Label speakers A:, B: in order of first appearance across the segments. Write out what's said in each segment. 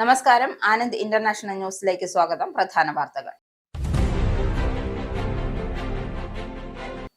A: നമസ്കാരം. ആനന്ദ് ഇന്റർനാഷണൽ ന്യൂസിലേക്ക് സ്വാഗതം. പ്രധാന വാർത്തകൾ.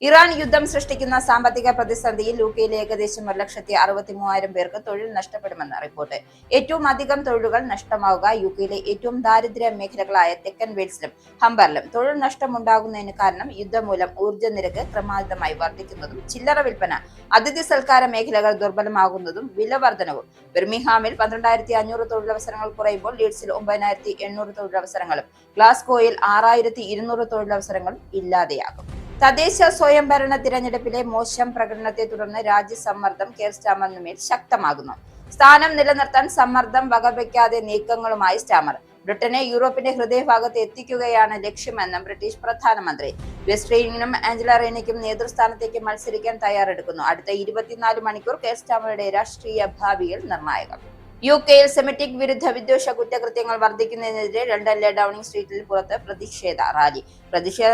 A: ഇറാൻ യുദ്ധം സൃഷ്ടിക്കുന്ന സാമ്പത്തിക പ്രതിസന്ധിയിൽ യുകെയിലെ ഏകദേശം 1,63,000 പേർക്ക് തൊഴിൽ നഷ്ടപ്പെടുമെന്ന് റിപ്പോർട്ട്. ഏറ്റവും അധികം തൊഴിലുകൾ നഷ്ടമാവുക യുകെയിലെ ഏറ്റവും ദാരിദ്ര്യ മേഖലകളായ തെക്കൻ വെയിൽസിലും ഹംബറിലും. തൊഴിൽ നഷ്ടമുണ്ടാകുന്നതിന് കാരണം യുദ്ധം മൂലം ഊർജ്ജ നിരക്ക് ക്രമാതീതമായി വർദ്ധിക്കുന്നതും ചില്ലറ വിൽപ്പന, അതിഥി സൽക്കാര മേഖലകൾ ദുർബലമാകുന്നതും വില വർധനവും. ബിർമിംഗ്ഹാമിൽ 12,500 തൊഴിലവസരങ്ങൾ കുറയുമ്പോൾ ലീഡ്സിൽ 9,800 തൊഴിലവസരങ്ങളും ഗ്ലാസ്ഗോയിൽ 6,200 തൊഴിലവസരങ്ങളും ഇല്ലാതെയാകും. തദ്ദേശ സ്വയംഭരണ തിരഞ്ഞെടുപ്പിലെ മോശം പ്രകടനത്തെ തുടർന്ന് രാജ്യസമ്മർദ്ദം കെയർ സ്റ്റാമറിനുമേൽ ശക്തമാകുന്നു. സ്ഥാനം നിലനിർത്താൻ സമ്മർദ്ദം വകവയ്ക്കാതെ നീക്കങ്ങളുമായി സ്റ്റാമർ. ബ്രിട്ടനെ യൂറോപ്പിന്റെ ഹൃദയഭാഗത്ത് എത്തിക്കുകയാണ് ലക്ഷ്യമെന്നും ബ്രിട്ടീഷ് പ്രധാനമന്ത്രി. വെസ്റ്റ്രീനും ആഞ്ചല റെയ്നയ്ക്കും നേതൃസ്ഥാനത്തേക്ക് മത്സരിക്കാൻ തയ്യാറെടുക്കുന്നു. അടുത്ത 24 മണിക്കൂർ കെയർ സ്റ്റാമറുടെ രാഷ്ട്രീയ ഭാവിയിൽ നിർണായകം. യുകെയിൽ സെമിറ്റിക് വിരുദ്ധ വിദ്വേഷ കുറ്റകൃത്യങ്ങൾ വർദ്ധിക്കുന്നതിനെതിരെ ലണ്ടനിലെ ഡൌണിംഗ് സ്ട്രീറ്റിൽ പുറത്ത് പ്രതിഷേധ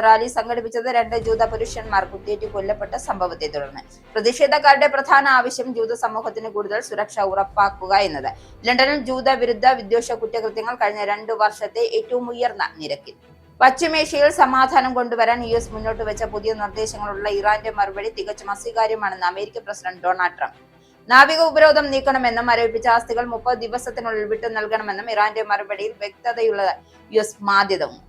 A: റാലി സംഘടിപ്പിച്ചത് 2 ജൂത പുരുഷന്മാർ കുത്തേറ്റ് കൊല്ലപ്പെട്ട സംഭവത്തെ തുടർന്ന്. പ്രതിഷേധക്കാരുടെ പ്രധാന ആവശ്യം ജൂത സമൂഹത്തിന് കൂടുതൽ സുരക്ഷ ഉറപ്പാക്കുക എന്നത്. ലണ്ടനിൽ ജൂത വിരുദ്ധ വിദ്വേഷ കുറ്റകൃത്യങ്ങൾ കഴിഞ്ഞ 2 വർഷത്തെ ഏറ്റവും ഉയർന്ന നിരക്കിൽ. പശ്ചിമേഷ്യയിൽ സമാധാനം കൊണ്ടുവരാൻ US മുന്നോട്ട് വെച്ച പുതിയ നിർദ്ദേശങ്ങളുള്ള ഇറാന്റെ മറുപടി തികച്ചും അസ്വീകാര്യമാണെന്ന് അമേരിക്കൻ പ്രസിഡന്റ് ഡൊണാൾഡ് ട്രംപ്. നാവിക ഉപരോധം നീക്കണമെന്നും മരവിപ്പിച്ച ആസ്തികൾ 30 ദിവസത്തിനുള്ളിൽ വിട്ടു നൽകണമെന്നും ഇറാന്റെ മറുപടിയിൽ വ്യക്തതയുള്ള US മാധ്യമവും.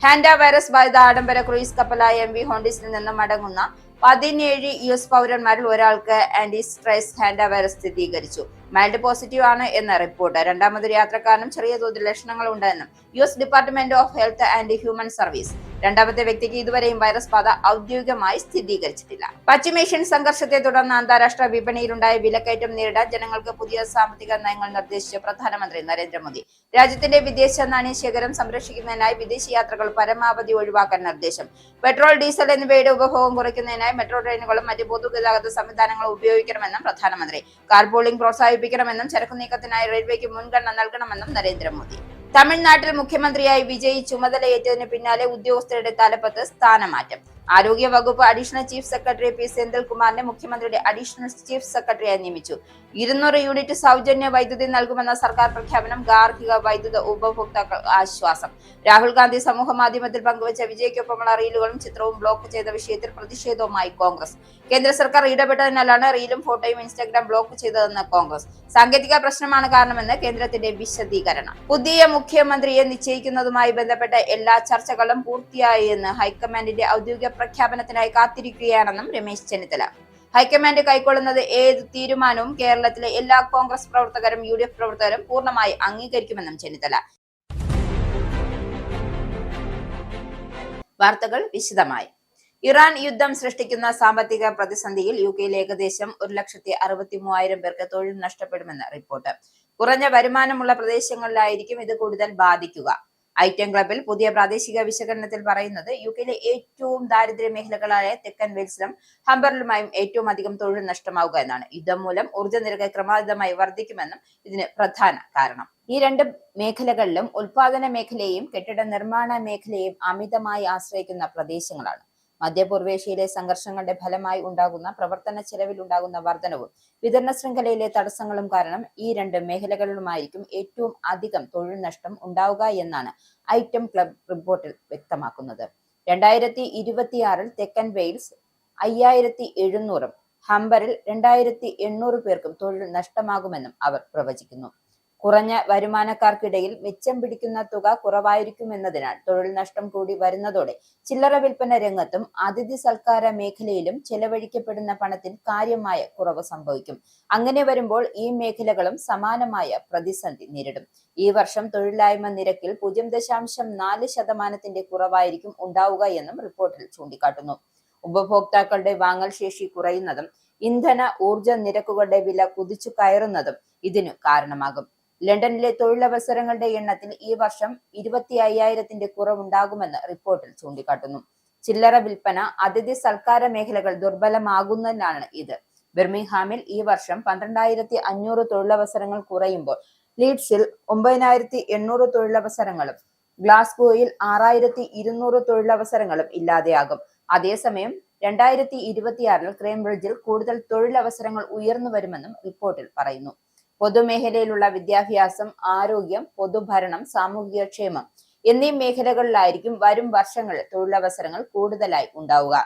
A: ഹാൻഡ വൈറസ് ബാധിത ആഡംബര ക്രൂയിസ് കപ്പലായ MV ഹോണ്ടിസിൽ നിന്നും മടങ്ങുന്ന 17 US പൗരന്മാരിൽ ഒരാൾക്ക് ആന്റിസ്ട്രൈസ് ഹാൻഡ വൈറസ് സ്ഥിരീകരിച്ചു. മൈൽഡ് പോസിറ്റീവ് ആണ് എന്ന റിപ്പോർട്ട്. രണ്ടാമതൊരു യാത്രക്കാരനും ചെറിയ തോതിൽ ലക്ഷണങ്ങൾ ഉണ്ടെന്നും US department of health and human service. രണ്ടാമത്തെ വ്യക്തിക്ക് ഇതുവരെയും വൈറസ് ബാധ ഔദ്യോഗികമായി സ്ഥിരീകരിച്ചിട്ടില്ല. പശ്ചിമേഷ്യൻ സംഘർഷത്തെ തുടർന്ന് അന്താരാഷ്ട്ര വിപണിയിലുണ്ടായ വിലക്കയറ്റം നേരിടാൻ ജനങ്ങൾക്ക് പുതിയ സാമ്പത്തിക നയങ്ങൾ നിർദ്ദേശിച്ച പ്രധാനമന്ത്രി നരേന്ദ്രമോദി. രാജ്യത്തിന്റെ വിദേശ നാണ്യശേഖരം സംരക്ഷിക്കുന്നതിനായി വിദേശ യാത്രകൾ പരമാവധി ഒഴിവാക്കാൻ നിർദ്ദേശം. പെട്രോൾ, ഡീസൽ എന്നിവയുടെ ഉപഭോഗം കുറയ്ക്കുന്നതിനായി മെട്രോ ട്രെയിനുകളും മറ്റ് പൊതുഗതാഗത സംവിധാനങ്ങളും ഉപയോഗിക്കണമെന്നും പ്രധാനമന്ത്രി. കാർപൂളിംഗ് പ്രോത്സാഹിപ്പിക്കണമെന്നും ചരക്കു നീക്കത്തിനായി റെയിൽവേക്ക് മുൻഗണന നൽകണമെന്നും നരേന്ദ്രമോദി. തമിഴ്നാട്ടിൽ മുഖ്യമന്ത്രിയായി വിജയ് ചുമതലയേറ്റതിന് പിന്നാലെ ഉദ്യോഗസ്ഥരുടെ തലപ്പത്ത് സ്ഥാനമാറ്റം. ആരോഗ്യ വകുപ്പ് അഡീഷണൽ ചീഫ് സെക്രട്ടറി പി സെന്തിൽകുമാറിനെ മുഖ്യമന്ത്രിയുടെ അഡീഷണൽ ചീഫ് സെക്രട്ടറിയായി നിയമിച്ചു. 200 യൂണിറ്റ് സൗജന്യ വൈദ്യുതി നൽകുമെന്ന സർക്കാർ പ്രഖ്യാപനം ഗാർഹിക വൈദ്യുത ഉപഭോക്താക്കൾ ആശ്വാസം. രാഹുൽ ഗാന്ധി സമൂഹ മാധ്യമത്തിൽ പങ്കുവച്ച വിജയ്ക്കൊപ്പമുള്ള റീലുകളും ചിത്രവും ബ്ലോക്ക് ചെയ്ത വിഷയത്തിൽ പ്രതിഷേധവുമായി കോൺഗ്രസ്. കേന്ദ്ര സർക്കാർ ഇടപെട്ടതിനാലാണ് റീലും ഫോട്ടോയും ഇൻസ്റ്റാഗ്രാം ബ്ലോക്ക് ചെയ്തതെന്ന് കോൺഗ്രസ്. സാങ്കേതിക പ്രശ്നമാണ് കാരണമെന്ന് കേന്ദ്രത്തിന്റെ വിശദീകരണം. പുതിയ മുഖ്യമന്ത്രിയെ നിശ്ചയിക്കുന്നതുമായി ബന്ധപ്പെട്ട എല്ലാ ചർച്ചകളും പൂർത്തിയായി എന്ന് ഹൈക്കമാൻഡിന്റെ ഔദ്യോഗിക പ്രഖ്യാപനത്തിനായി കാത്തിരിക്കുകയാണെന്നും രമേശ് ചെന്നിത്തല. ഹൈക്കമാൻഡ് കൈക്കൊള്ളുന്നത് ഏത് തീരുമാനവും കേരളത്തിലെ എല്ലാ കോൺഗ്രസ് പ്രവർത്തകരും UDF പ്രവർത്തകരും പൂർണ്ണമായി അംഗീകരിക്കുമെന്നും ചെന്നിത്തല. വാർത്തകൾ വിശദമായി. ഇറാൻ യുദ്ധം സൃഷ്ടിക്കുന്ന സാമ്പത്തിക പ്രതിസന്ധിയിൽ യുകെയിൽ ഏകദേശം 1,63,000 പേർക്ക് തൊഴിൽ നഷ്ടപ്പെടുമെന്ന് റിപ്പോർട്ട്. കുറഞ്ഞ വരുമാനമുള്ള പ്രദേശങ്ങളിലായിരിക്കും ഇത് കൂടുതൽ ബാധിക്കുക. ഐറ്റം ക്ലബിൽ പുതിയ പ്രാദേശിക വിശകലനത്തിൽ പറയുന്നത് യുകെയിലെ ഏറ്റവും ദാരിദ്ര്യ മേഖലകളായ തെക്കൻ വെയിൽസിലും ഹംബറിലുമായും ഏറ്റവും അധികം തൊഴിൽ നഷ്ടമാവുക എന്നാണ്. യുദ്ധം മൂലം ഊർജ്ജ നിരക്ക് ക്രമാതീതമായി വർദ്ധിക്കുമെന്നും ഇതിന് പ്രധാന കാരണം. ഈ 2 മേഖലകളിലും ഉൽപാദന മേഖലയെയും കെട്ടിട നിർമ്മാണ മേഖലയെയും അമിതമായി ആശ്രയിക്കുന്ന പ്രദേശങ്ങളാണ്. മധ്യപൂർവേഷ്യയിലെ സംഘർഷങ്ങളുടെ ഫലമായി ഉണ്ടാകുന്ന പ്രവർത്തന ചെലവിൽ ഉണ്ടാകുന്ന വർധനവും വിതരണ ശൃംഖലയിലെ തടസ്സങ്ങളും കാരണം ഈ 2 മേഖലകളിലുമായിരിക്കും ഏറ്റവും അധികം തൊഴിൽ നഷ്ടം ഉണ്ടാവുക എന്നാണ് ഐറ്റം ക്ലബ് റിപ്പോർട്ടിൽ വ്യക്തമാക്കുന്നത്. 2026 തെക്കൻ വെയിൽസ് 5,700 ഹംബറിൽ 2,800 പേർക്കും തൊഴിൽ നഷ്ടമാകുമെന്നും അവർ പ്രവചിക്കുന്നു. കുറഞ്ഞ വരുമാനക്കാർക്കിടയിൽ മിച്ചം പിടിക്കുന്ന തുക കുറവായിരിക്കുമെന്നതിനാൽ തൊഴിൽ നഷ്ടം കൂടി വരുന്നതോടെ ചില്ലറ വിൽപ്പന രംഗത്തും അതിഥി സൽക്കാര മേഖലയിലും ചെലവഴിക്കപ്പെടുന്ന പണത്തിൽ കാര്യമായ കുറവ് സംഭവിക്കും. അങ്ങനെ വരുമ്പോൾ ഈ മേഖലകളും സമാനമായ പ്രതിസന്ധി നേരിടും. ഈ വർഷം തൊഴിലില്ലായ്മ നിരക്കിൽ 0.4% കുറവായിരിക്കും ഉണ്ടാവുക എന്നും റിപ്പോർട്ടിൽ ചൂണ്ടിക്കാട്ടുന്നു. ഉപഭോക്താക്കളുടെ വാങ്ങൽ ശേഷി കുറയുന്നതും ഇന്ധന ഊർജ്ജ നിരക്കുകളുടെ വില കുതിച്ചു കയറുന്നതും ഇതിനു കാരണമാകും. ലണ്ടനിലെ തൊഴിലവസരങ്ങളുടെ എണ്ണത്തിൽ ഈ വർഷം 25,000 കുറവുണ്ടാകുമെന്ന് റിപ്പോർട്ടിൽ ചൂണ്ടിക്കാട്ടുന്നു. ചില്ലറ വിൽപ്പന, അതിഥി സൽക്കാര മേഖലകൾ ദുർബലമാകുന്നതിനാണ് ഇത്. ബിർമിംഗ്ഹാമിൽ ഈ വർഷം 12,500 തൊഴിലവസരങ്ങൾ കുറയുമ്പോൾ ലീഡ്സിൽ 9,800 തൊഴിലവസരങ്ങളും ഗ്ലാസ്ഗോയിൽ 6,200 തൊഴിലവസരങ്ങളും ഇല്ലാതെയാകും. അതേസമയം 2026 കേംബ്രിഡ്ജിൽ കൂടുതൽ തൊഴിലവസരങ്ങൾ ഉയർന്നു വരുമെന്നും റിപ്പോർട്ടിൽ പറയുന്നു. പൊതുമേഖലയിലുള്ള വിദ്യാഭ്യാസം, ആരോഗ്യം, പൊതുഭരണം, സാമൂഹികക്ഷേമം എന്നീ മേഖലകളിലായിരിക്കും വരും വർഷങ്ങളിൽ തൊഴിലവസരങ്ങൾ കൂടുതലായി ഉണ്ടാവുക.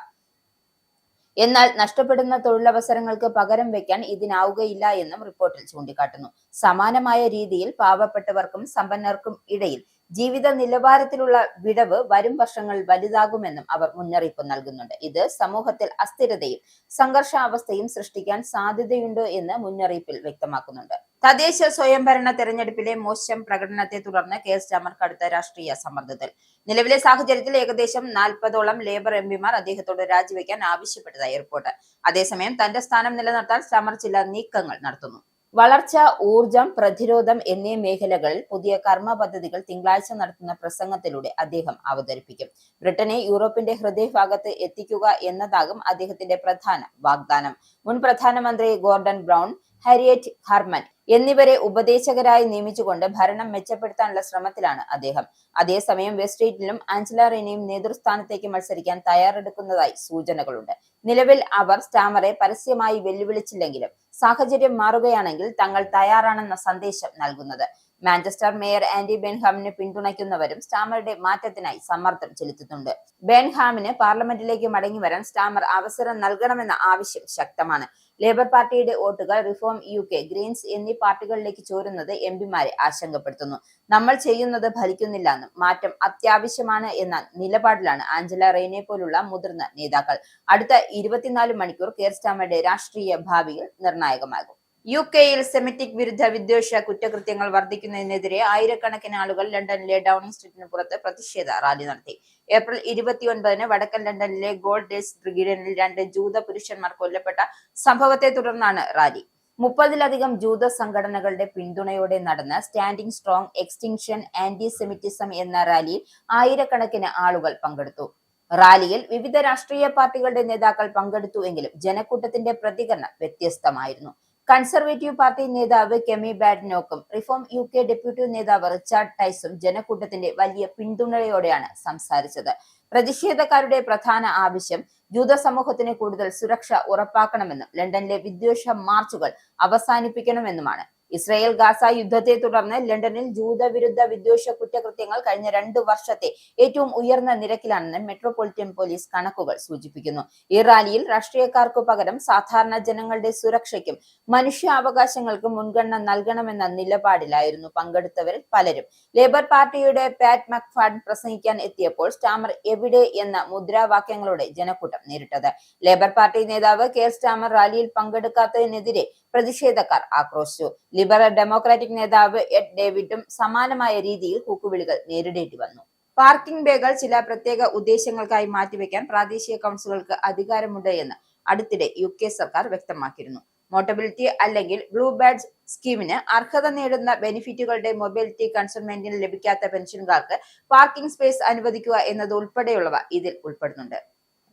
A: എന്നാൽ നഷ്ടപ്പെടുന്ന തൊഴിലവസരങ്ങൾക്ക് പകരം വെക്കാൻ ഇതിനാവുകയില്ല എന്നും റിപ്പോർട്ടിൽ ചൂണ്ടിക്കാട്ടുന്നു. സമാനമായ രീതിയിൽ പാവപ്പെട്ടവർക്കും സമ്പന്നർക്കും ഇടയിൽ ജീവിത നിലവാരത്തിലുള്ള വിടവ് വരും വർഷങ്ങളിൽ വലുതാകുമെന്നും അവർ മുന്നറിയിപ്പ് നൽകുന്നുണ്ട്. ഇത് സമൂഹത്തിൽ അസ്ഥിരതയും സംഘർഷാവസ്ഥയും സൃഷ്ടിക്കാൻ സാധ്യതയുണ്ട് എന്ന് മുന്നറിയിപ്പിൽ വ്യക്തമാക്കുന്നുണ്ട്. തദ്ദേശ സ്വയംഭരണ തെരഞ്ഞെടുപ്പിലെ മോശം പ്രകടനത്തെ തുടർന്ന് കെയർ സ്റ്റാമർ കടുത്ത രാഷ്ട്രീയ സമ്മർദ്ദത്തിൽ. നിലവിലെ സാഹചര്യത്തിൽ ഏകദേശം 40ഓളം ലേബർ എംപിമാർ അദ്ദേഹത്തോട് രാജിവെക്കാൻ ആവശ്യപ്പെട്ടതായി റിപ്പോർട്ട്. അതേസമയം തന്റെ സ്ഥാനം നിലനിർത്താൻ സ്റ്റാമർ ചില നീക്കങ്ങൾ നടത്തുന്നു. വളർച്ച, ഊർജം, പ്രതിരോധം എന്നീ മേഖലകളിൽ പുതിയ കർമ്മ പദ്ധതികൾ തിങ്കളാഴ്ച നടത്തുന്ന പ്രസംഗത്തിലൂടെ അദ്ദേഹം അവതരിപ്പിക്കും. ബ്രിട്ടനെ യൂറോപ്പിന്റെ ഹൃദയഭാഗത്ത് എത്തിക്കുക എന്നതാകും അദ്ദേഹത്തിന്റെ പ്രധാന വാഗ്ദാനം. മുൻ പ്രധാനമന്ത്രി ഗോർഡൻ ബ്രൗൺ, ഹാരിയറ്റ് ഹാർമൻ എന്നിവരെ ഉപദേശകരായി നിയമിച്ചുകൊണ്ട് ഭരണം മെച്ചപ്പെടുത്താനുള്ള ശ്രമത്തിലാണ് അദ്ദേഹം. അതേസമയം വെസ്റ്റ്രീറ്റിലും ആഞ്ചല റീനയും നേതൃസ്ഥാനത്തേക്ക് മത്സരിക്കാൻ തയ്യാറെടുക്കുന്നതായി സൂചനകളുണ്ട്. നിലവിൽ അവർ സ്റ്റാമറെ പരസ്യമായി വെല്ലുവിളിച്ചില്ലെങ്കിലും സാഹചര്യം മാറുകയാണെങ്കിൽ തങ്ങൾ തയ്യാറാണെന്ന സന്ദേശം നൽകുന്നത്. മാഞ്ചസ്റ്റർ മേയർ ആൻഡി ബെൻഹാമിനെ പിന്തുണയ്ക്കുന്നവരും സ്റ്റാമറുടെ മാറ്റത്തിനായി സമ്മർദ്ദം ചെലുത്തുന്നുണ്ട്. ബെൻഹാമിന് പാർലമെന്റിലേക്ക് മടങ്ങിവരാൻ സ്റ്റാമർ അവസരം നൽകണമെന്ന ആവശ്യം ശക്തമാണ്. ലേബർ പാർട്ടിയുടെ വോട്ടുകൾ റിഫോം UK, ഗ്രീൻസ് എന്നീ പാർട്ടികളിലേക്ക് ചോരുന്നത് എംപിമാരെ ആശങ്കപ്പെടുത്തുന്നു. നമ്മൾ ചെയ്യുന്നത് ഫലിക്കുന്നില്ലെന്നും മാറ്റം അത്യാവശ്യമാണ് എന്ന നിലപാടിലാണ് ആഞ്ചല റീനെ പോലുള്ള മുതിർന്ന നേതാക്കൾ. അടുത്ത 24 മണിക്കൂർ കെയർ സ്റ്റാമറുടെ രാഷ്ട്രീയ ഭാവിയിൽ നിർണായകമാകും. UK-യിൽ സെമിറ്റിക് വിരുദ്ധ വിദ്വേഷ കുറ്റകൃത്യങ്ങൾ വർദ്ധിക്കുന്നതിനെതിരെ ആയിരക്കണക്കിന് ആളുകൾ ലണ്ടനിലെ ഡൌണിംഗ് സ്ട്രീറ്റിന് പുറത്ത് പ്രതിഷേധ റാലി നടത്തി. ഏപ്രിൽ 29-ന് വടക്കൻ ലണ്ടനിലെ ഗോൾഡേഴ്സ് ബ്രിഗേഡിൽ 2 ജൂത പുരുഷന്മാർ കൊല്ലപ്പെട്ട സംഭവത്തെ തുടർന്നാണ് റാലി. 30-ലധികം ജൂത സംഘടനകളുടെ പിന്തുണയോടെ നടന്ന standing strong extinction antisemitism എന്ന റാലിയിൽ ആയിരക്കണക്കിന് ആളുകൾ പങ്കെടുത്തു. റാലിയിൽ വിവിധ രാഷ്ട്രീയ പാർട്ടികളുടെ നേതാക്കൾ പങ്കെടുത്തുവെങ്കിലും ജനക്കൂട്ടത്തിന്റെ പ്രതികരണം വ്യത്യസ്തമായിരുന്നു. കൺസർവേറ്റീവ് പാർട്ടി നേതാവ് കെമി ബാഡ്നോക്കും റിഫോം UK ഡെപ്യൂട്ടി നേതാവ് റിച്ചാർഡ് ടൈസും ജനക്കൂട്ടത്തിന്റെ വലിയ പിന്തുണയോടെയാണ് സംസാരിച്ചത്. പ്രതിഷേധക്കാരുടെ പ്രധാന ആവശ്യം ജൂത സമൂഹത്തിന് കൂടുതൽ സുരക്ഷ ഉറപ്പാക്കണമെന്നും ലണ്ടനിലെ വിദ്വേഷ മാർച്ചുകൾ അവസാനിപ്പിക്കണമെന്നുമാണ്. ഇസ്രായേൽ ഗാസ യുദ്ധത്തെ തുടർന്ന് ലണ്ടനിൽ ജൂതവിരുദ്ധ വിദ്വേഷ കുറ്റകൃത്യങ്ങൾ കഴിഞ്ഞ 2 വർഷത്തെ ഏറ്റവും ഉയർന്ന നിരക്കിലാണെന്ന് മെട്രോപൊളിറ്റൻ പോലീസ് കണക്കുകൾ സൂചിപ്പിക്കുന്നു. ഈ റാലിയിൽ രാഷ്ട്രീയക്കാർക്കു പകരം സാധാരണ ജനങ്ങളുടെ സുരക്ഷയ്ക്കും മനുഷ്യാവകാശങ്ങൾക്കും മുൻഗണന നൽകണമെന്ന നിലപാടിലായിരുന്നു പങ്കെടുത്തവരിൽ പലരും. ലേബർ പാർട്ടിയുടെ പാറ്റ് മക്ഫാഡൻ പ്രസംഗിക്കാൻ എത്തിയപ്പോൾ സ്റ്റാമർ എവിടെ എന്ന മുദ്രാവാക്യങ്ങളോടെ ജനക്കൂട്ടം നേരിട്ടത്. ലേബർ പാർട്ടി നേതാവ് കെയർ സ്റ്റാമർ റാലിയിൽ പങ്കെടുക്കാത്തതിനെതിരെ പ്രതിഷേധക്കാർ ആക്രോശിച്ചു. ലിബറൽ ഡെമോക്രാറ്റിക് നേതാവ് എഡ് ഡേവിഡും സമാനമായ രീതിയിൽ കൂക്കുവിളികൾ നേരിടേണ്ടി വന്നു. പാർക്കിംഗ് ബേകൾ ചില പ്രത്യേക ഉദ്ദേശങ്ങൾക്കായി മാറ്റിവെക്കാൻ പ്രാദേശിക കൗൺസിലുകൾക്ക് അധികാരമുണ്ട് എന്ന് അടുത്തിടെ UK സർക്കാർ വ്യക്തമാക്കിയിരുന്നു. മോട്ടബിലിറ്റി അല്ലെങ്കിൽ ബ്ലൂ ബാഡ്ജ് സ്കീമിന് അർഹത നേടുന്ന ബെനിഫിറ്റുകളുടെ മൊബിലിറ്റി കൺസൾമെന്റിന് ലഭിക്കാത്ത പെൻഷൻകാർക്ക് പാർക്കിംഗ് സ്പേസ് അനുവദിക്കുക എന്നത് ഉൾപ്പെടെയുള്ളവ ഇതിൽ ഉൾപ്പെടുന്നുണ്ട്.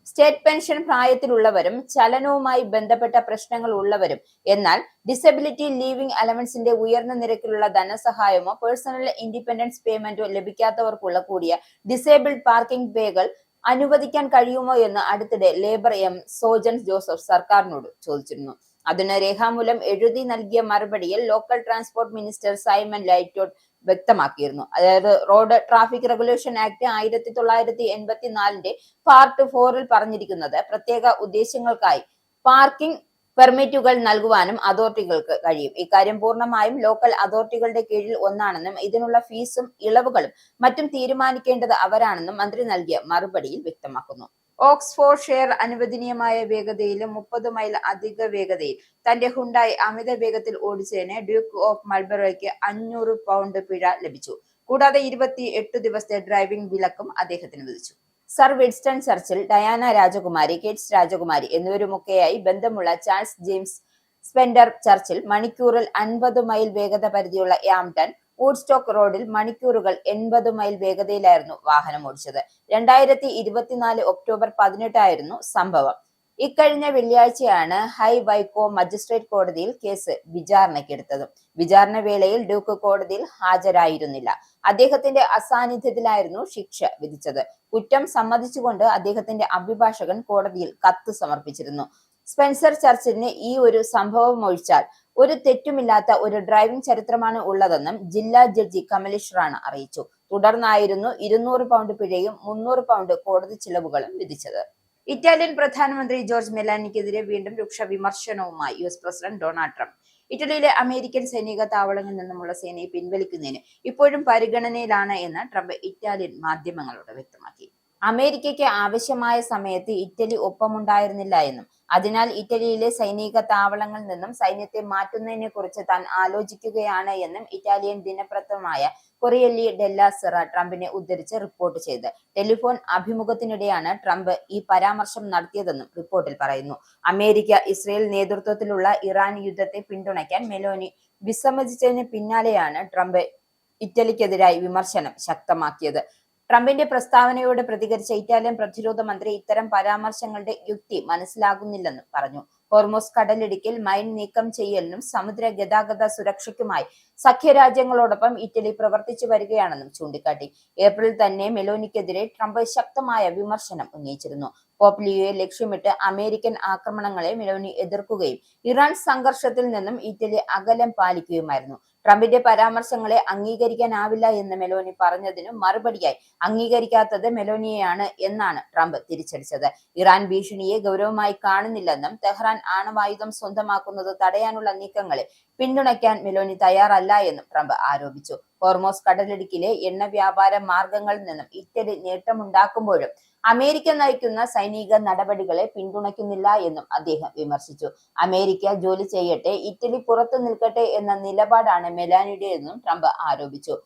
A: സ്റ്റേറ്റ് പെൻഷൻ പ്രായത്തിലുള്ളവരും ചലനവുമായി ബന്ധപ്പെട്ട പ്രശ്നങ്ങൾ ഉള്ളവരും എന്നാൽ ഡിസബിലിറ്റി ലീവിംഗ് അലവൻസിന്റെ ഉയർന്ന നിരക്കിലുള്ള ധനസഹായമോ പേഴ്സണൽ ഇൻഡിപെൻഡൻസ് പേയ്മെന്റോ ലഭിക്കാത്തവർക്കുള്ള കൂടിയ ഡിസേബിൾഡ് പാർക്കിംഗ് ബേകൾ അനുവദിക്കാൻ കഴിയുമോ എന്ന് അടുത്തിടെ ലേബർ സോജൻ ജോസഫ് സർക്കാരിനോട് ചോദിച്ചിരുന്നു. അതിന് രേഖാമൂലം എഴുതി നൽകിയ മറുപടിയിൽ ലോക്കൽ ട്രാൻസ്പോർട്ട് മിനിസ്റ്റർ സൈമൺ ലൈറ്റോഡ് വ്യക്തമാക്കിയിരുന്നു. അതായത് road traffic regulation act 1984 part 4-ൽ പറഞ്ഞിരിക്കുന്നത് പ്രത്യേക ഉദ്ദേശങ്ങൾക്കായി പാർക്കിംഗ് പെർമിറ്റുകൾ നൽകുവാനും അതോറിറ്റികൾക്ക് കഴിയും. ഇക്കാര്യം പൂർണ്ണമായും ലോക്കൽ അതോറിറ്റികളുടെ കീഴിൽ ഒന്നാണെന്നും ഇതിനുള്ള ഫീസും ഇളവുകളും മറ്റും തീരുമാനിക്കേണ്ടത് അവരാണെന്നും മന്ത്രി നൽകിയ മറുപടിയിൽ വ്യക്തമാക്കുന്നു. ഓക്സ്ഫോർഡ്ഷെയർ അനുവദനീയമായ വേഗതയിലും 30 മൈൽ അധിക വേഗതയിൽ തന്റെ ഹുണ്ടായി അമിത വേഗത്തിൽ ഓടിച്ചതിന് ഡ്യൂക്ക് ഓഫ് മൾബറോയ്ക്ക് 500 പൗണ്ട് പിഴ ലഭിച്ചു. കൂടാതെ 28 ദിവസത്തെ ഡ്രൈവിംഗ് വിലക്കും അദ്ദേഹത്തിന് വിധിച്ചു. സർ വിൻസ്റ്റൺ ചർച്ചിൽ, ഡയാന രാജകുമാരി, കേറ്റ്സ് രാജകുമാരി എന്നിവരുമൊക്കെയായി ബന്ധമുള്ള ചാൾസ് ജെയിംസ് സ്പെൻഡർ ചർച്ചിൽ മണിക്കൂറിൽ 50 മൈൽ വേഗത പരിധിയുള്ള യാംടൺ വൂഡ്സ്റ്റോക്ക് റോഡിൽ മണിക്കൂറുകൾ 80 മൈൽ വേഗതയിലായിരുന്നു വാഹനം ഓടിച്ചത്. 2024 ഒക്ടോബർ 18 ആയിരുന്നു സംഭവം. ഇക്കഴിഞ്ഞ വെള്ളിയാഴ്ചയാണ് ഹൈ വൈക്കോ മജിസ്ട്രേറ്റ് കോടതിയിൽ കേസ് വിചാരണയ്ക്കെടുത്തത്. വിചാരണ വേളയിൽ ഡ്യൂക്ക് കോടതിയിൽ ഹാജരായിരുന്നില്ല. അദ്ദേഹത്തിന്റെ അസാന്നിധ്യത്തിലായിരുന്നു ശിക്ഷ വിധിച്ചത്. കുറ്റം സമ്മതിച്ചുകൊണ്ട് അദ്ദേഹത്തിന്റെ അഭിഭാഷകൻ കോടതിയിൽ കത്ത് സമർപ്പിച്ചിരുന്നു. സ്പെൻസർ ചർച്ചിലിന് ഈ ഒരു സംഭവം ഒഴിച്ചാൽ ഒരു തെറ്റുമില്ലാത്ത ഒരു ഡ്രൈവിംഗ് ചരിത്രമാണ് ഉള്ളതെന്നും ജില്ലാ ജഡ്ജി കമലേഷ് റാണ അറിയിച്ചു. തുടർന്നായിരുന്നു 200 പൗണ്ട് പിഴയും 300 പൗണ്ട് കോടതി ചിലവുകളും വിധിച്ചത്. ഇറ്റാലിയൻ പ്രധാനമന്ത്രി ജോർജ് മെലാനിക്കെതിരെ വീണ്ടും രൂക്ഷ വിമർശനവുമായി US പ്രസിഡന്റ് ഡൊണാൾഡ് ട്രംപ്. ഇറ്റലിയിലെ അമേരിക്കൻ സൈനിക താവളങ്ങളിൽ നിന്നുമുള്ള സേനയെ പിൻവലിക്കുന്നതിന് ഇപ്പോഴും പരിഗണനയിലാണ് എന്ന് ട്രംപ് ഇറ്റാലിയൻ മാധ്യമങ്ങളോട് വ്യക്തമാക്കി. അമേരിക്കയ്ക്ക് ആവശ്യമായ സമയത്ത് ഇറ്റലി ഒപ്പമുണ്ടായിരുന്നില്ല എന്നും അതിനാൽ ഇറ്റലിയിലെ സൈനിക താവളങ്ങളിൽ നിന്നും സൈന്യത്തെ മാറ്റുന്നതിനെ കുറിച്ച് താൻ ആലോചിക്കുകയാണ് എന്നും ഇറ്റാലിയൻ ദിനപത്രമായ കൊറിയല്ലി ഡെല്ല സെറ ട്രംപിനെ ഉദ്ധരിച്ച് റിപ്പോർട്ട് ചെയ്ത്. ടെലിഫോൺ അഭിമുഖത്തിനിടെയാണ് ട്രംപ് ഈ പരാമർശം നടത്തിയതെന്നും റിപ്പോർട്ടിൽ പറയുന്നു. അമേരിക്ക ഇസ്രയേൽ നേതൃത്വത്തിലുള്ള ഇറാൻ യുദ്ധത്തെ പിന്തുണയ്ക്കാൻ മെലോനി വിസമ്മതിച്ചതിന് പിന്നാലെയാണ് ട്രംപ് ഇറ്റലിക്കെതിരായി വിമർശനം ശക്തമാക്കിയത്. ട്രംപിന്റെ പ്രസ്താവനയോട് പ്രതികരിച്ച ഇറ്റാലിയൻ പ്രതിരോധ മന്ത്രി ഇത്തരം പരാമർശങ്ങളുടെ യുക്തി മനസ്സിലാകുന്നില്ലെന്നും പറഞ്ഞു. ഹോർമോസ് കടലിടുക്കിൽ മൈൻ നീക്കം ചെയ്യലിനും സമുദ്ര ഗതാഗത സുരക്ഷയ്ക്കുമായി സഖ്യരാജ്യങ്ങളോടൊപ്പം ഇറ്റലി പ്രവർത്തിച്ചു വരികയാണെന്നും ചൂണ്ടിക്കാട്ടി. ഏപ്രിൽ തന്നെ മെലോനിക്കെതിരെ ട്രംപ് ശക്തമായ വിമർശനം ഉന്നയിച്ചിരുന്നു. പോപ്പ് ലിയോയെ ലക്ഷ്യമിട്ട് അമേരിക്കൻ ആക്രമണങ്ങളെ മെലോനി എതിർക്കുകയും ഇറാൻ സംഘർഷത്തിൽ നിന്നും ഇറ്റലി അകലം പാലിക്കുകയുമായിരുന്നു. ട്രംപിന്റെ പരാമർശങ്ങളെ അംഗീകരിക്കാനാവില്ല എന്ന് മെലോനി പറഞ്ഞതിനു മറുപടിയായി അംഗീകരിക്കാത്തത് മെലോനിയെയാണ് എന്നാണ് ട്രംപ് തിരിച്ചടിച്ചത്. ഇറാൻ ഭീഷണിയെ ഗൗരവമായി കാണുന്നില്ലെന്നും തെഹ്റാൻ ആണവായുധം സ്വന്തമാക്കുന്നത് തടയാനുള്ള നീക്കങ്ങളെ പിന്തുണയ്ക്കാൻ മെലോനി തയ്യാറല്ല എന്നും ട്രംപ് ആരോപിച്ചു. ഹോർമോസ് കടലിടുക്കിലെ എണ്ണ വ്യാപാര മാർഗങ്ങളിൽ നിന്നും ഇറ്റലി നേട്ടമുണ്ടാക്കുമ്പോഴും അമേരിക്ക നയിക്കുന്ന സൈനിക നടപടികളെ പിന്തുണയ്ക്കുന്നില്ല എന്നും അദ്ദേഹം വിമർശിച്ചു. അമേരിക്ക ജോലി ചെയ്യട്ടെ, ഇറ്റലി പുറത്തു നിൽക്കട്ടെ എന്ന നിലപാടാണ് മെലാനിയുടേതെന്നും ട്രംപ് ആരോപിച്ചു.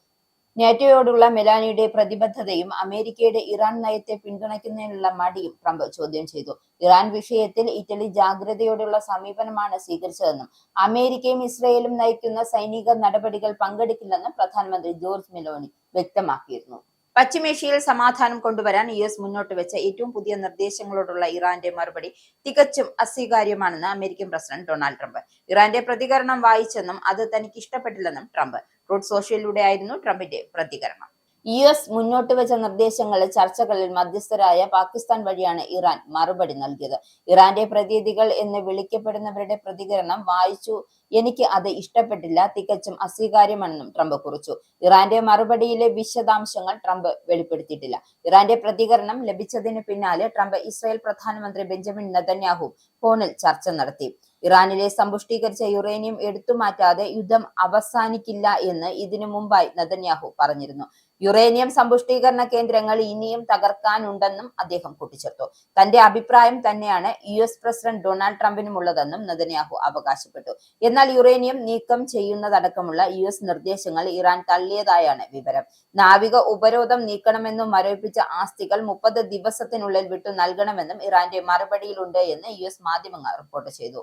A: നാറ്റോയോടുള്ള മെലാനിയുടെ പ്രതിബദ്ധതയും അമേരിക്കയുടെ ഇറാൻ നയത്തെ പിന്തുണയ്ക്കുന്നതിനുള്ള മടിയും ട്രംപ് ചോദ്യം ചെയ്തു. ഇറാൻ വിഷയത്തിൽ ഇറ്റലി ജാഗ്രതയോടെയുള്ള സമീപനമാണ് സ്വീകരിച്ചതെന്നും അമേരിക്കയും ഇസ്രയേലും നയിക്കുന്ന സൈനിക നടപടികൾ പങ്കെടുക്കില്ലെന്നും പ്രധാനമന്ത്രി ജോർജ് മെലോനി വ്യക്തമാക്കിയിരുന്നു. പശ്ചിമേഷ്യയിൽ സമാധാനം കൊണ്ടുവരാൻ US മുന്നോട്ട് വെച്ച ഏറ്റവും പുതിയ നിർദ്ദേശങ്ങളോടുള്ള ഇറാന്റെ മറുപടി തികച്ചും അസ്വീകാര്യമാണെന്ന് അമേരിക്കൻ പ്രസിഡന്റ് ഡൊണാൾഡ് ട്രംപ്. ഇറാന്റെ പ്രതികരണം വായിച്ചെന്നും അത് തനിക്ക് ഇഷ്ടപ്പെട്ടില്ലെന്നും ട്രംപ്. ട്രൂത്ത് സോഷ്യലിലൂടെ ആയിരുന്നു ട്രംപിന്റെ പ്രതികരണം. US മുന്നോട്ട് വെച്ച നിർദ്ദേശങ്ങളിൽ ചർച്ചകളിൽ മധ്യസ്ഥരായ പാകിസ്ഥാൻ വഴിയാണ് ഇറാൻ മറുപടി നൽകിയത്. ഇറാന്റെ പ്രതിനിധികൾ എന്ന് വിളിക്കപ്പെടുന്നവരുടെ പ്രതികരണം വായിച്ചു. എനിക്ക് അത് ഇഷ്ടപ്പെട്ടില്ല, തികച്ചും അസ്വീകാര്യമാണെന്നും ട്രംപ് കുറിച്ചു. ഇറാന്റെ മറുപടിയിലെ വിശദാംശങ്ങൾ ട്രംപ് വെളിപ്പെടുത്തിയിട്ടില്ല. ഇറാന്റെ പ്രതികരണം ലഭിച്ചതിന് പിന്നാലെ ട്രംപ് ഇസ്രായേൽ പ്രധാനമന്ത്രി ബെഞ്ചമിൻ നെതന്യാഹു ഫോണിൽ ചർച്ച നടത്തി. ഇറാനിലെ സമ്പുഷ്ടീകരിച്ച യുറേനിയം എടുത്തുമാറ്റാതെ യുദ്ധം അവസാനിക്കില്ല എന്ന് ഇതിനു മുമ്പായി നെതന്യാഹു പറഞ്ഞിരുന്നു. യുറേനിയം സമ്പുഷ്ടീകരണ കേന്ദ്രങ്ങൾ ഇനിയും തകർക്കാനുണ്ടെന്നും അദ്ദേഹം കൂട്ടിച്ചേർത്തു. തന്റെ അഭിപ്രായം തന്നെയാണ് US പ്രസിഡന്റ് ഡൊണാൾഡ് ട്രംപിനുമുള്ളതെന്നും നെതന്യാഹു അവകാശപ്പെട്ടു. എന്നാൽ യുറേനിയം നീക്കം ചെയ്യുന്നതടക്കമുള്ള US നിർദ്ദേശങ്ങൾ ഇറാൻ തള്ളിയതായാണ് വിവരം. നാവിക ഉപരോധം നീക്കണമെന്നും മരവിപ്പിച്ച ആസ്തികൾ 30 ദിവസത്തിനുള്ളിൽ വിട്ടു നൽകണമെന്നും ഇറാന്റെ മറുപടിയിലുണ്ട് എന്ന് US മാധ്യമങ്ങൾ റിപ്പോർട്ട് ചെയ്തു.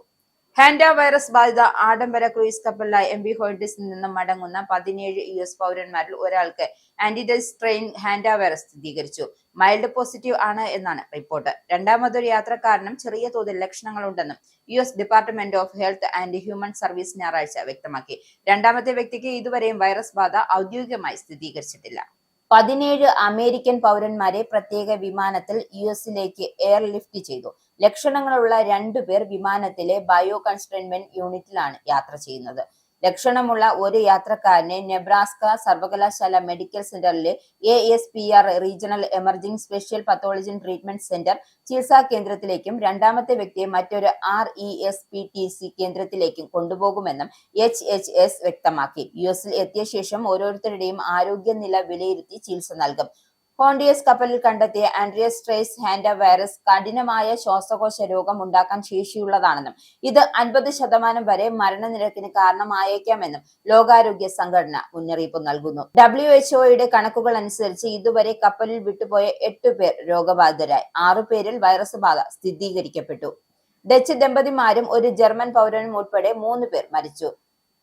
A: ഹാൻഡ വൈറസ് ബാധിത ആഡംബര ക്രൂയിസ് കപ്പലായ MV ഹോൾഡിസിൽ നിന്നും മടങ്ങുന്ന 17 US പൗരന്മാരിൽ ഒരാൾക്ക് ആന്റിഡൽ സ്ട്രെയിൻ ഹാൻഡ വൈറസ് സ്ഥിരീകരിച്ചു. മൈൽഡ് പോസിറ്റീവ് ആണ് എന്നാണ് റിപ്പോർട്ട്. രണ്ടാമതൊരു യാത്രക്കാരനും ചെറിയ തോതിൽ ലക്ഷണങ്ങളുണ്ടെന്നും US department of health and human service ഞായറാഴ്ച വ്യക്തമാക്കി. രണ്ടാമത്തെ വ്യക്തിക്ക് ഇതുവരെയും വൈറസ് ബാധ ഔദ്യോഗികമായി സ്ഥിരീകരിച്ചിട്ടില്ല. 17 അമേരിക്കൻ പൗരന്മാരെ പ്രത്യേക വിമാനത്തിൽ US-ലേക്ക് എയർലിഫ്റ്റ് ചെയ്തു. ലക്ഷണങ്ങളുള്ള 2 പേർ വിമാനത്തിലെ ബയോ കൺസ്റ്റൈൻമെന്റ് യൂണിറ്റിലാണ് യാത്ര ചെയ്യുന്നത്. ലക്ഷണമുള്ള ഒരു യാത്രക്കാരനെ നെബ്രാസ്ക സർവകലാശാല മെഡിക്കൽ സെന്ററിലെ ASPR regional emerging special pathology treatment centre ചികിത്സാ കേന്ദ്രത്തിലേക്കും രണ്ടാമത്തെ വ്യക്തിയെ മറ്റൊരു RESPTC കേന്ദ്രത്തിലേക്കും കൊണ്ടുപോകുമെന്നും HHS വ്യക്തമാക്കി. US-ൽ എത്തിയ ശേഷം ഓരോരുത്തരുടെയും ആരോഗ്യനില വിലയിരുത്തി ചികിത്സ നൽകും. ഹോണ്ടിയസ് കപ്പലിൽ കണ്ടെത്തിയ ആൻഡ്രിയസ് ട്രേസ് ഹാൻഡ വൈറസ് കഠിനമായ ശ്വാസകോശ രോഗം ഉണ്ടാക്കാൻ ശേഷിയുള്ളതാണെന്നും ഇത് 50% വരെ മരണനിരക്കിന് കാരണമായേക്കാമെന്നും ലോകാരോഗ്യ സംഘടന മുന്നറിയിപ്പ് നൽകുന്നു. WHO കണക്കുകൾ അനുസരിച്ച് ഇതുവരെ കപ്പലിൽ വിട്ടുപോയ 8 പേർ രോഗബാധിതരായി. 6 പേരിൽ വൈറസ് ബാധ സ്ഥിരീകരിക്കപ്പെട്ടു. ഡച്ച് ദമ്പതിമാരും ഒരു ജർമ്മൻ പൗരനും ഉൾപ്പെടെ 3 പേർ മരിച്ചു.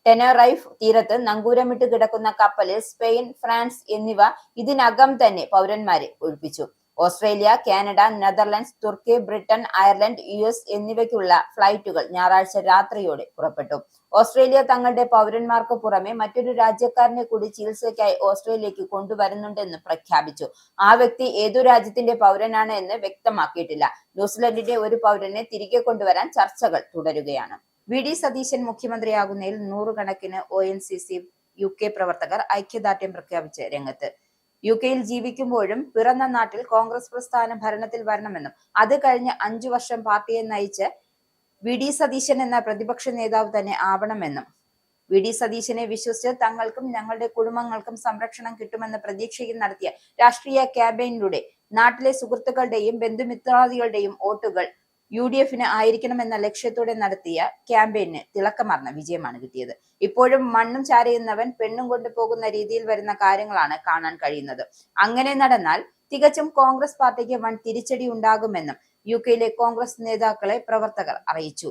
A: ടെനറൈഫ് തീരത്ത് നങ്കൂരമിട്ട് കിടക്കുന്ന കപ്പലിൽ സ്പെയിൻ, ഫ്രാൻസ് എന്നിവ ഇതിനകം തന്നെ പൗരന്മാരെ ഒഴിപ്പിച്ചു. ഓസ്ട്രേലിയ, കാനഡ, നെതർലൻഡ്സ്, തുർക്കി, ബ്രിട്ടൻ, അയർലൻഡ്, US എന്നിവയ്ക്കുള്ള ഫ്ലൈറ്റുകൾ ഞായറാഴ്ച രാത്രിയോടെ പുറപ്പെട്ടു. ഓസ്ട്രേലിയ തങ്ങളുടെ പൗരന്മാർക്ക് പുറമെ മറ്റൊരു രാജ്യക്കാരനെ കൂടി ചികിത്സയ്ക്കായി ഓസ്ട്രേലിയക്ക് കൊണ്ടുവരുന്നുണ്ടെന്ന് പ്രഖ്യാപിച്ചു. ആ വ്യക്തി ഏതു രാജ്യത്തിന്റെ പൗരനാണ് എന്ന് വ്യക്തമാക്കിയിട്ടില്ല. ന്യൂസിലൻഡിന്റെ ഒരു പൗരനെ തിരികെ കൊണ്ടുവരാൻ ചർച്ചകൾ തുടരുകയാണ്. വി.ഡി. സതീശൻ മുഖ്യമന്ത്രിയാകുന്നതിൽ നൂറുകണക്കിന് ONCC UK പ്രവർത്തകർ ഐക്യദാർഢ്യം പ്രഖ്യാപിച്ച് രംഗത്ത്. UK ജീവിക്കുമ്പോഴും പിറന്ന നാട്ടിൽ കോൺഗ്രസ് പ്രസ്ഥാനം ഭരണത്തിൽ വരണമെന്നും അത് കഴിഞ്ഞ് 5 വർഷം പാർട്ടിയെ നയിച്ച് വി.ഡി. സതീശൻ എന്ന പ്രതിപക്ഷ നേതാവ് തന്നെ ആവണമെന്നും വി.ഡി. സതീശനെ വിശ്വസിച്ച് തങ്ങൾക്കും ഞങ്ങളുടെ കുടുംബങ്ങൾക്കും സംരക്ഷണം കിട്ടുമെന്ന പ്രതീക്ഷയിൽ നടത്തിയ രാഷ്ട്രീയ ക്യാമ്പയിനിലൂടെ നാട്ടിലെ സുഹൃത്തുക്കളുടെയും ബന്ധുമിത്രാദികളുടെയും വോട്ടുകൾ UDFന് ആയിരിക്കണമെന്ന ലക്ഷ്യത്തോടെ നടത്തിയ ക്യാമ്പയിന് തിളക്കമാർന്ന വിജയമാണ് കിട്ടിയത്. ഇപ്പോഴും മണ്ണും ചാരയുന്നവൻ പെണ്ണും കൊണ്ടുപോകുന്ന രീതിയിൽ വരുന്ന കാര്യങ്ങളാണ് കാണാൻ കഴിയുന്നത്. അങ്ങനെ നടന്നാൽ തികച്ചും കോൺഗ്രസ് പാർട്ടിക്ക് വൻ തിരിച്ചടി ഉണ്ടാകുമെന്നും UK കോൺഗ്രസ് നേതാക്കളെ പ്രവർത്തകർ അറിയിച്ചു.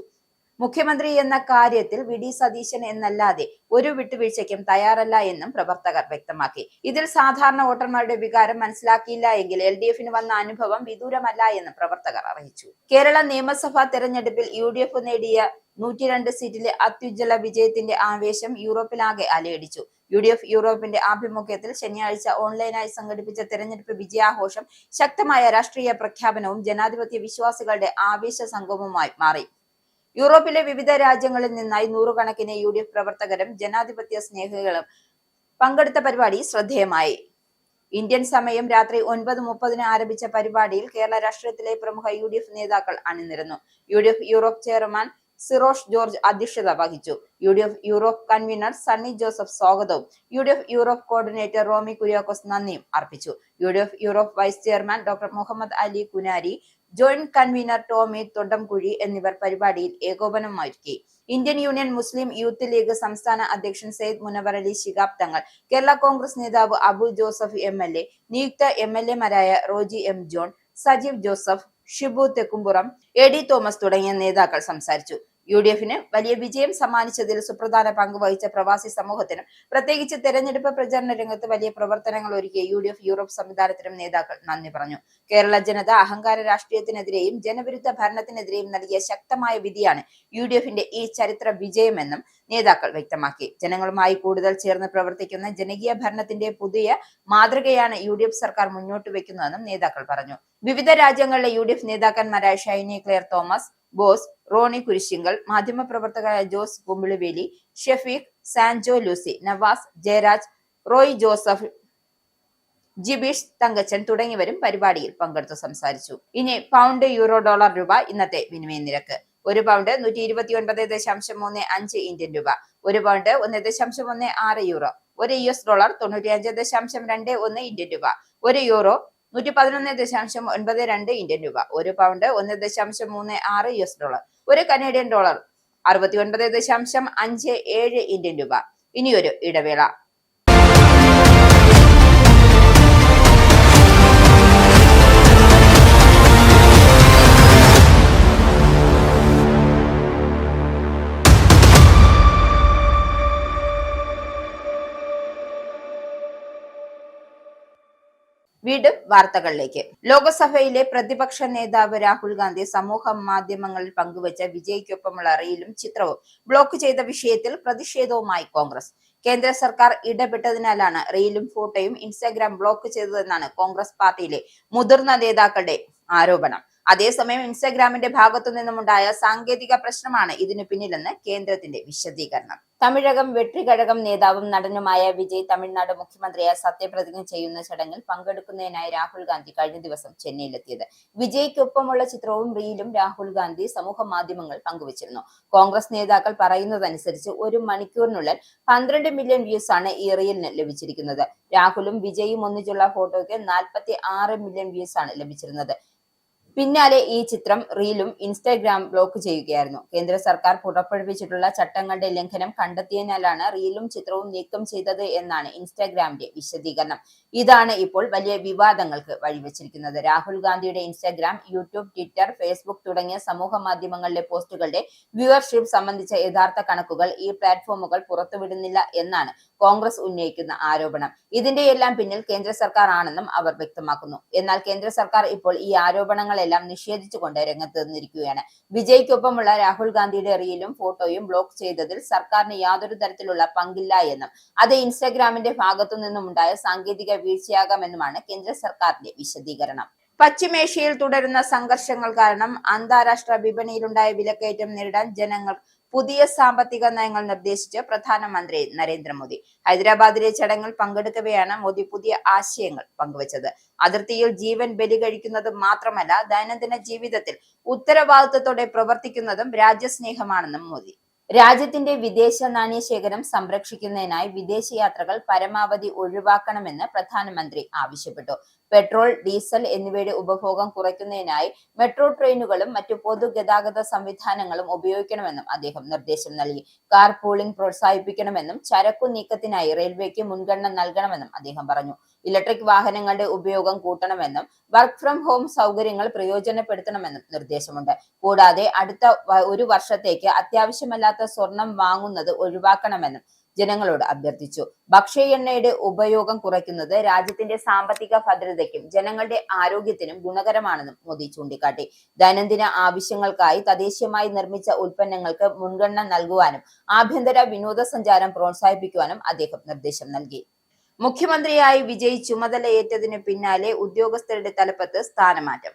A: മുഖ്യമന്ത്രി എന്ന കാര്യത്തിൽ വി.ഡി. സതീശൻ എന്നല്ലാതെ ഒരു വിട്ടുവീഴ്ചയ്ക്കും തയ്യാറല്ല എന്നും പ്രവർത്തകർ വ്യക്തമാക്കി. ഇതിൽ സാധാരണ വോട്ടർമാരുടെ വികാരം മനസ്സിലാക്കിയില്ല എങ്കിൽ LDFന് വന്ന അനുഭവം വിദൂരമല്ല എന്നും പ്രവർത്തകർ അറിയിച്ചു. കേരള നിയമസഭാ തെരഞ്ഞെടുപ്പിൽ UDF നേടിയ 102 സീറ്റിലെ അത്യുജ്വല വിജയത്തിന്റെ ആവേശം യൂറോപ്പിലാകെ അലയടിച്ചു. UDF യൂറോപ്പിന്റെ ആഭിമുഖ്യത്തിൽ ശനിയാഴ്ച ഓൺലൈനായി സംഘടിപ്പിച്ച തെരഞ്ഞെടുപ്പ് വിജയാഘോഷം ശക്തമായ രാഷ്ട്രീയ പ്രഖ്യാപനവും ജനാധിപത്യ വിശ്വാസികളുടെ ആവേശ സംഗമവുമായി മാറി. യൂറോപ്പിലെ വിവിധ രാജ്യങ്ങളിൽ നിന്നായി നൂറുകണക്കിന് UDF പ്രവർത്തകരും ജനാധിപത്യ സ്നേഹികളും പങ്കെടുത്ത പരിപാടി ശ്രദ്ധേയമായി. ഇന്ത്യൻ സമയം രാത്രി 9:30 ആരംഭിച്ച പരിപാടിയിൽ കേരള രാഷ്ട്രീയത്തിലെ പ്രമുഖ UDF നേതാക്കൾ അണിനിരന്നു. UDF Europe chairman Sirosh George അധ്യക്ഷത വഹിച്ചു. UDF Europe convener Sunny Joseph സ്വാഗതവും UDF Europe coordinator Romy Kuriakose നന്ദിയും അർപ്പിച്ചു. UDF Europe vice chairman doctor Muhammad Ali Kunari, joint convener Tomy Thondamkuzhi എന്നിവർ പരിപാടിയിൽ ഏകോപനമൊരുക്കി. Indian Union Muslim Youth League സംസ്ഥാന അധ്യക്ഷൻ സെയ്ദ് മുനവർ അലി ശിഹാബ് തങ്ങൾ, കേരള കോൺഗ്രസ് നേതാവ് അബു ജോസഫ് MLA, നിയുക്ത MLA മാരായ Roji M John, Sajeev Joseph, Shibu Thekkumpuram, AD Thomas തുടങ്ങിയ നേതാക്കൾ സംസാരിച്ചു. UDFന് വലിയ വിജയം സമ്മാനിച്ചതിൽ സുപ്രധാന പങ്ക് വഹിച്ച പ്രവാസി സമൂഹത്തിനും പ്രത്യേകിച്ച് തെരഞ്ഞെടുപ്പ് പ്രചാരണ രംഗത്ത് വലിയ പ്രവർത്തനങ്ങൾ ഒരുക്കിയ UDF യൂറോപ്പ് സംവിധാനത്തിനും നേതാക്കൾ നന്ദി പറഞ്ഞു. കേരള ജനത അഹങ്കാര രാഷ്ട്രീയത്തിനെതിരെയും ജനവിരുദ്ധ ഭരണത്തിനെതിരെയും നൽകിയ ശക്തമായ വിധിയാണ് UDFന്റെ ഈ ചരിത്ര വിജയമെന്നും നേതാക്കൾ വ്യക്തമാക്കി. ജനങ്ങളുമായി കൂടുതൽ ചേർന്ന് പ്രവർത്തിക്കുന്ന ജനകീയ ഭരണത്തിന്റെ പുതിയ മാതൃകയാണ് UDF സർക്കാർ മുന്നോട്ട് വെക്കുന്നതെന്നും നേതാക്കൾ പറഞ്ഞു. വിവിധ രാജ്യങ്ങളിലെ UDF നേതാക്കന്മാരായ ഷൈനി ക്ലെയർ തോമസ്, ബോസ്, റോണി കുരിശിങ്കൽ, മാധ്യമപ്രവർത്തകരായ ജോസ് കുമ്പിളിവേലി, ഷെഫീഖ്, സാൻജോ ലൂസി, നവാസ്, ജയരാജ്, റോയ് ജോസഫ്, ജിബീഷ് തങ്കച്ചൻ തുടങ്ങിയവരും പരിപാടിയിൽ പങ്കെടുത്തു സംസാരിച്ചു. ഇനി പൗണ്ട്, യൂറോ, ഡോളർ, രൂപ ഇന്നത്തെ വിനിമയ നിരക്ക്. ഒരു പൗണ്ട് 129.35 ഇന്ത്യൻ രൂപ, ഒരു പൗണ്ട് 1.16 യൂറോ, ഒരു US ഡോളർ 95.21 ഇന്ത്യൻ രൂപ, ഒരു യൂറോ 111.92 ഇന്ത്യൻ രൂപ, ഒരു പൗണ്ട് 1.36 US ഡോളർ, ഒരു കനേഡിയൻ ഡോളർ 69.57 ഇന്ത്യൻ രൂപ. ഇനിയൊരു ഇടവേള. വീണ്ടും വാർത്തകളിലേക്ക്. ലോക്സഭയിലെ പ്രതിപക്ഷ നേതാവ് രാഹുൽ ഗാന്ധി സമൂഹ മാധ്യമങ്ങളിൽ പങ്കുവച്ച വിജയ്ക്കൊപ്പമുള്ള റീലും ചിത്രവും ബ്ലോക്ക് ചെയ്ത വിഷയത്തിൽ പ്രതിഷേധവുമായി കോൺഗ്രസ്. കേന്ദ്ര സർക്കാർ ഇടപെട്ടതിനാലാണ് റീലും ഫോട്ടോയും ഇൻസ്റ്റാഗ്രാം ബ്ലോക്ക് ചെയ്തതെന്നാണ് കോൺഗ്രസ് പാർട്ടിയിലെ മുതിർന്ന നേതാക്കളുടെ ആരോപണം. അതേസമയം ഇൻസ്റ്റാഗ്രാമിന്റെ ഭാഗത്തു നിന്നുമുണ്ടായ സാങ്കേതിക പ്രശ്നമാണ് ഇതിനു പിന്നിലെന്ന് കേന്ദ്രത്തിന്റെ വിശദീകരണം. തമിഴകം വെട്രികഴകം നേതാവും നടനുമായ വിജയ് തമിഴ്നാട് മുഖ്യമന്ത്രിയായി സത്യപ്രതിജ്ഞ ചെയ്യുന്ന ചടങ്ങിൽ പങ്കെടുക്കുന്നതിനായി രാഹുൽ ഗാന്ധി കഴിഞ്ഞ ദിവസം ചെന്നൈയിലെത്തിയത്. വിജയ്ക്കൊപ്പമുള്ള ചിത്രവും റീലും രാഹുൽ ഗാന്ധി സമൂഹ മാധ്യമങ്ങൾ പങ്കുവച്ചിരുന്നു. കോൺഗ്രസ് നേതാക്കൾ പറയുന്നതനുസരിച്ച് 1 മണിക്കൂറിനുള്ളിൽ 12 മില്യൺ വ്യൂസ് ആണ് ഈ റീലിന് ലഭിച്ചിരിക്കുന്നത്. രാഹുലും വിജയും ഒന്നിച്ചുള്ള ഫോട്ടോയ്ക്ക് 46 മില്യൺ വ്യൂസ് ആണ് ലഭിച്ചിരുന്നത്. പിന്നാലെ ഈ ചിത്രം റീലും ഇൻസ്റ്റാഗ്രാം ബ്ലോക്ക് ചെയ്യുകയായിരുന്നു. കേന്ദ്ര സർക്കാർ പുറപ്പെടുവിച്ചിട്ടുള്ള ചട്ടങ്ങളുടെ ലംഘനം കണ്ടെത്തിയതിനാലാണ് റീലും ചിത്രവും നീക്കം ചെയ്തത് എന്നാണ് ഇൻസ്റ്റാഗ്രാമിന്റെ വിശദീകരണം. ഇതാണ് ഇപ്പോൾ വലിയ വിവാദങ്ങൾക്ക് വഴിവെച്ചിരിക്കുന്നത്. രാഹുൽ ഗാന്ധിയുടെ ഇൻസ്റ്റാഗ്രാം, യൂട്യൂബ്, ട്വിറ്റർ, ഫേസ്ബുക്ക് തുടങ്ങിയ സമൂഹ മാധ്യമങ്ങളിലെ പോസ്റ്റുകളുടെ വ്യൂവർഷിപ്പ് സംബന്ധിച്ച യഥാർത്ഥ കണക്കുകൾ ഈ പ്ലാറ്റ്ഫോമുകൾ പുറത്തുവിടുന്നില്ല എന്നാണ് കോൺഗ്രസ് ഉന്നയിക്കുന്ന ആരോപണം. ഇതിന്റെയെല്ലാം പിന്നിൽ കേന്ദ്ര സർക്കാർ ആണെന്നും അവർ വ്യക്തമാക്കുന്നു. എന്നാൽ കേന്ദ്ര സർക്കാർ ഇപ്പോൾ ഈ ആരോപണങ്ങളെല്ലാം നിഷേധിച്ചുകൊണ്ട് രംഗത്ത് നിന്നിരിക്കുകയാണ്. വിജയ്ക്കൊപ്പമുള്ള രാഹുൽ ഗാന്ധിയുടെ റീലും ഫോട്ടോയും ബ്ലോക്ക് ചെയ്തതിൽ സർക്കാരിന് യാതൊരു തരത്തിലുള്ള പങ്കില്ല എന്നും അത് ഇൻസ്റ്റാഗ്രാമിന്റെ ഭാഗത്തു നിന്നുമുണ്ടായ സാങ്കേതിക വീഴ്ചയാകാമെന്നുമാണ് കേന്ദ്ര സർക്കാരിന്റെ വിശദീകരണം. പശ്ചിമേഷ്യയിൽ തുടരുന്ന സംഘർഷങ്ങൾ കാരണം അന്താരാഷ്ട്ര വിപണിയിലുണ്ടായ വിലക്കയറ്റം നേരിടാൻ ജനങ്ങൾ പുതിയ സാമ്പത്തിക നയങ്ങൾ നിർദ്ദേശിച്ച് പ്രധാനമന്ത്രി നരേന്ദ്രമോദി. ഹൈദരാബാദിലെ ചടങ്ങിൽ പങ്കെടുക്കവെയാണ് മോദി പുതിയ ആശയങ്ങൾ പങ്കുവച്ചത്. അതിർത്തിയിൽ ജീവൻ ബലി കഴിക്കുന്നത് മാത്രമല്ല, ദൈനംദിന ജീവിതത്തിൽ ഉത്തരവാദിത്വത്തോടെ പ്രവർത്തിക്കുന്നതും രാജ്യസ്നേഹമാണെന്നും മോദി. രാജ്യത്തിന്റെ വിദേശ നാണ്യ ശേഖരം സംരക്ഷിക്കുന്നതിനായി വിദേശയാത്രകൾ പരമാവധി ഒഴിവാക്കണമെന്ന് പ്രധാനമന്ത്രി ആവശ്യപ്പെട്ടു. പെട്രോൾ, ഡീസൽ എന്നിവയുടെ ഉപഭോഗം കുറയ്ക്കുന്നതിനായി മെട്രോ ട്രെയിനുകളും മറ്റു പൊതുഗതാഗത സംവിധാനങ്ങളും ഉപയോഗിക്കണമെന്നും അദ്ദേഹം നിർദ്ദേശം നൽകി. കാർ പൂളിംഗ് പ്രോത്സാഹിപ്പിക്കണമെന്നും ചരക്കു നീക്കത്തിനായി റെയിൽവേക്ക് മുൻഗണന നൽകണമെന്നും അദ്ദേഹം പറഞ്ഞു. ഇലക്ട്രിക് വാഹനങ്ങളുടെ ഉപയോഗം കൂട്ടണമെന്നും വർക്ക് ഫ്രം ഹോം സൗകര്യങ്ങൾ പ്രയോജനപ്പെടുത്തണമെന്നും നിർദ്ദേശമുണ്ട്. കൂടാതെ അടുത്ത ഒരു വർഷത്തേക്ക് അത്യാവശ്യമല്ലാത്ത സ്വർണം വാങ്ങുന്നത് ഒഴിവാക്കണമെന്നും ജനങ്ങളോട് അഭ്യർത്ഥിച്ചു. ഭക്ഷ്യ എണ്ണയുടെ ഉപയോഗം കുറയ്ക്കുന്നത് രാജ്യത്തിന്റെ സാമ്പത്തിക ഭദ്രതയ്ക്കും ജനങ്ങളുടെ ആരോഗ്യത്തിനും ഗുണകരമാണെന്നും മോദി ചൂണ്ടിക്കാട്ടി. ദൈനംദിന ആവശ്യങ്ങൾക്കായി തദ്ദേശീയമായി നിർമ്മിച്ച ഉൽപ്പന്നങ്ങൾക്ക് മുൻഗണന നൽകുവാനും ആഭ്യന്തര വിനോദസഞ്ചാരം പ്രോത്സാഹിപ്പിക്കുവാനും അദ്ദേഹം നിർദ്ദേശം നൽകി. മുഖ്യമന്ത്രിയായി വിജയ് ചുമതലയേറ്റതിനു പിന്നാലെ ഉദ്യോഗസ്ഥരുടെ തലപ്പത്ത് സ്ഥാനമാറ്റം.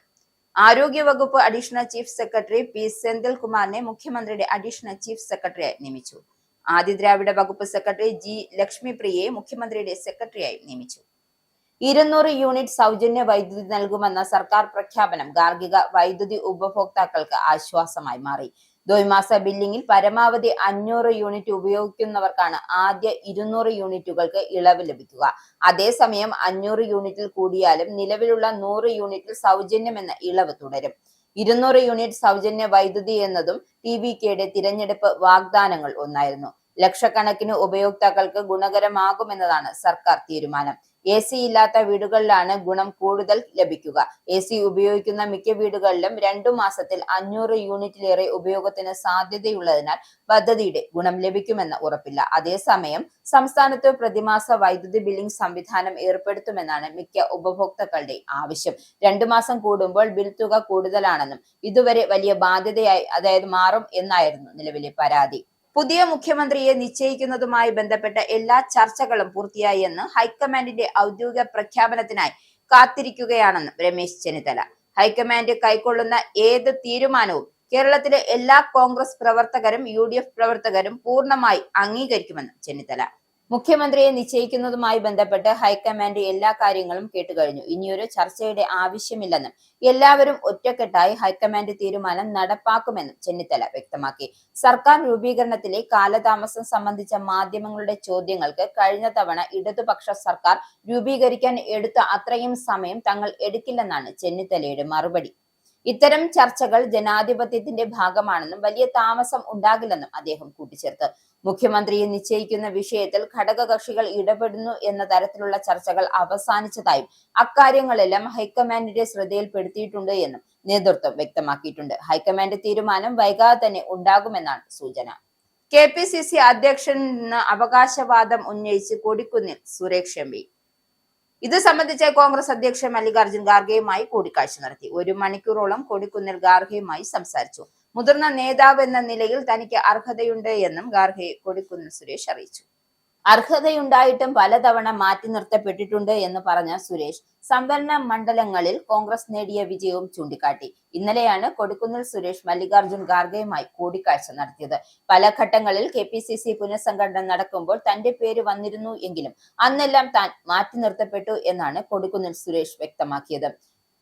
A: ആരോഗ്യവകുപ്പ് അഡീഷണൽ ചീഫ് സെക്രട്ടറി പി സെന്തിൽകുമാറിനെ മുഖ്യമന്ത്രിയുടെ അഡീഷണൽ ചീഫ് സെക്രട്ടറിയായി നിയമിച്ചു. ആദിദ്രാവിഡ വകുപ്പ് സെക്രട്ടറി ജി ലക്ഷ്മിപ്രിയയെ മുഖ്യമന്ത്രിയുടെ സെക്രട്ടറിയായി നിയമിച്ചു. 200 യൂണിറ്റ് സൗജന്യ വൈദ്യുതി നൽകുമെന്ന സർക്കാർ പ്രഖ്യാപനം ഗാർഹിക വൈദ്യുതി ഉപഭോക്താക്കൾക്ക് ആശ്വാസമായി മാറി. ദ്വൈമാസ ബില്ലിംഗിൽ പരമാവധി 500 യൂണിറ്റ് ഉപയോഗിക്കുന്നവർക്കാണ് ആദ്യ 200 യൂണിറ്റുകൾക്ക് ഇളവ് ലഭിക്കുക. അതേസമയം 500 യൂണിറ്റിൽ കൂടിയാലും നിലവിലുള്ള 100 യൂണിറ്റിൽ സൗജന്യമെന്ന ഇളവ് തുടരും. 200 യൂണിറ്റ് സൗജന്യ വൈദ്യുതി എന്നതും TVKയുടെ തിരഞ്ഞെടുപ്പ് വാഗ്ദാനങ്ങൾ ഒന്നായിരുന്നു. ലക്ഷക്കണക്കിന് ഉപയോക്താക്കൾക്ക് ഗുണകരമാകുമെന്നതാണ് സർക്കാർ തീരുമാനം. AC ഇല്ലാത്ത വീടുകളിലാണ് ഗുണം കൂടുതൽ ലഭിക്കുക. AC ഉപയോഗിക്കുന്ന മിക്ക വീടുകളിലും 2 മാസത്തിൽ 500 യൂണിറ്റിലേറെ ഉപയോഗത്തിന് സാധ്യതയുള്ളതിനാൽ പദ്ധതിയുടെ ഗുണം ലഭിക്കുമെന്ന് ഉറപ്പില്ല. അതേസമയം സംസ്ഥാനത്ത് പ്രതിമാസ വൈദ്യുതി ബില്ലിംഗ് സംവിധാനം ഏർപ്പെടുത്തുമെന്നാണ് മിക്ക ഉപഭോക്താക്കളുടെ ആവശ്യം. 2 മാസം കൂടുമ്പോൾ ബിൽ തുക കൂടുതലാണെന്നും ഇതുവരെ വലിയ ബാധ്യതയായി മാറും എന്നായിരുന്നു നിലവിലെ പരാതി. പുതിയ മുഖ്യമന്ത്രിയെ നിശ്ചയിക്കുന്നതുമായി ബന്ധപ്പെട്ട എല്ലാ ചർച്ചകളും പൂർത്തിയായി എന്ന് ഹൈക്കമാൻഡിന്റെ ഔദ്യോഗിക പ്രഖ്യാപനത്തിനായി കാത്തിരിക്കുകയാണെന്നും രമേശ് ചെന്നിത്തല. ഹൈക്കമാൻഡ് കൈക്കൊള്ളുന്ന ഏത് തീരുമാനവും കേരളത്തിലെ എല്ലാ കോൺഗ്രസ് പ്രവർത്തകരും UDF പ്രവർത്തകരും പൂർണ്ണമായി അംഗീകരിക്കുമെന്നും ചെന്നിത്തല. മുഖ്യമന്ത്രിയെ നിശ്ചയിക്കുന്നതുമായി ബന്ധപ്പെട്ട് ഹൈക്കമാൻഡ് എല്ലാ കാര്യങ്ങളും കേട്ടുകഴിഞ്ഞു. ഇനിയൊരു ചർച്ചയുടെ ആവശ്യമില്ലെന്നും എല്ലാവരും ഒറ്റക്കെട്ടായി ഹൈക്കമാൻഡ് തീരുമാനം നടപ്പാക്കുമെന്നും ചെന്നിത്തല വ്യക്തമാക്കി. സർക്കാർ രൂപീകരണത്തിലെ കാലതാമസം സംബന്ധിച്ച മാധ്യമങ്ങളുടെ ചോദ്യങ്ങൾക്ക് കഴിഞ്ഞ തവണ ഇടതുപക്ഷ സർക്കാർ രൂപീകരിക്കാൻ എടുത്ത അത്രയും സമയം തങ്ങൾ എടുക്കില്ലെന്നാണ് ചെന്നിത്തലയുടെ മറുപടി. ഇത്തരം ചർച്ചകൾ ജനാധിപത്യത്തിന്റെ ഭാഗമാണെന്നും വലിയ താമസം ഉണ്ടാകില്ലെന്നും അദ്ദേഹം കൂട്ടിച്ചേർത്തു. മുഖ്യമന്ത്രിയെ നിശ്ചയിക്കുന്ന വിഷയത്തിൽ ഘടകകക്ഷികൾ ഇടപെടുന്നു എന്ന തരത്തിലുള്ള ചർച്ചകൾ അവസാനിച്ചതായും അക്കാര്യങ്ങളെല്ലാം ഹൈക്കമാൻഡിന്റെ ശ്രദ്ധയിൽപ്പെടുത്തിയിട്ടുണ്ട് എന്നും നേതൃത്വം വ്യക്തമാക്കിയിട്ടുണ്ട്. ഹൈക്കമാൻഡ് തീരുമാനം വൈകാതെ തന്നെ ഉണ്ടാകുമെന്നാണ് സൂചന. KPCC അധ്യക്ഷന് അവകാശവാദം ഉന്നയിച്ച് കൊടിക്കുന്നിൽ സുരേഷ് MP. ഇത് സംബന്ധിച്ച് കോൺഗ്രസ് അധ്യക്ഷൻ മല്ലികാർജ്ജുൻ ഖാർഗെയുമായി കൂടിക്കാഴ്ച നടത്തി. 1 മണിക്കൂറോളം കൊടിക്കുന്നിൽ ഖാർഗെയുമായി സംസാരിച്ചു. മുതിർന്ന നേതാവ് എന്ന നിലയിൽ തനിക്ക് അർഹതയുണ്ട് എന്നും ഖാർഗെ കൊടിക്കുന്നിൽ സുരേഷ് അറിയിച്ചു. അർഹതയുണ്ടായിട്ടും പലതവണ മാറ്റി നിർത്തപ്പെട്ടിട്ടുണ്ട് എന്ന് പറഞ്ഞ സുരേഷ് സംവരണ മണ്ഡലങ്ങളിൽ കോൺഗ്രസ് നേടിയ വിജയവും ചൂണ്ടിക്കാട്ടി. ഇന്നലെയാണ് കൊടിക്കുന്നിൽ സുരേഷ് മല്ലികാർജ്ജുൻ ഖാർഗെയുമായി കൂടിക്കാഴ്ച നടത്തിയത്. പല ഘട്ടങ്ങളിൽ KPCC പുനഃസംഘടന നടക്കുമ്പോൾ തന്റെ പേര് വന്നിരുന്നു എങ്കിലും അന്നെല്ലാം താൻ മാറ്റി നിർത്തപ്പെട്ടു എന്നാണ് കൊടിക്കുന്നിൽ സുരേഷ് വ്യക്തമാക്കിയത്.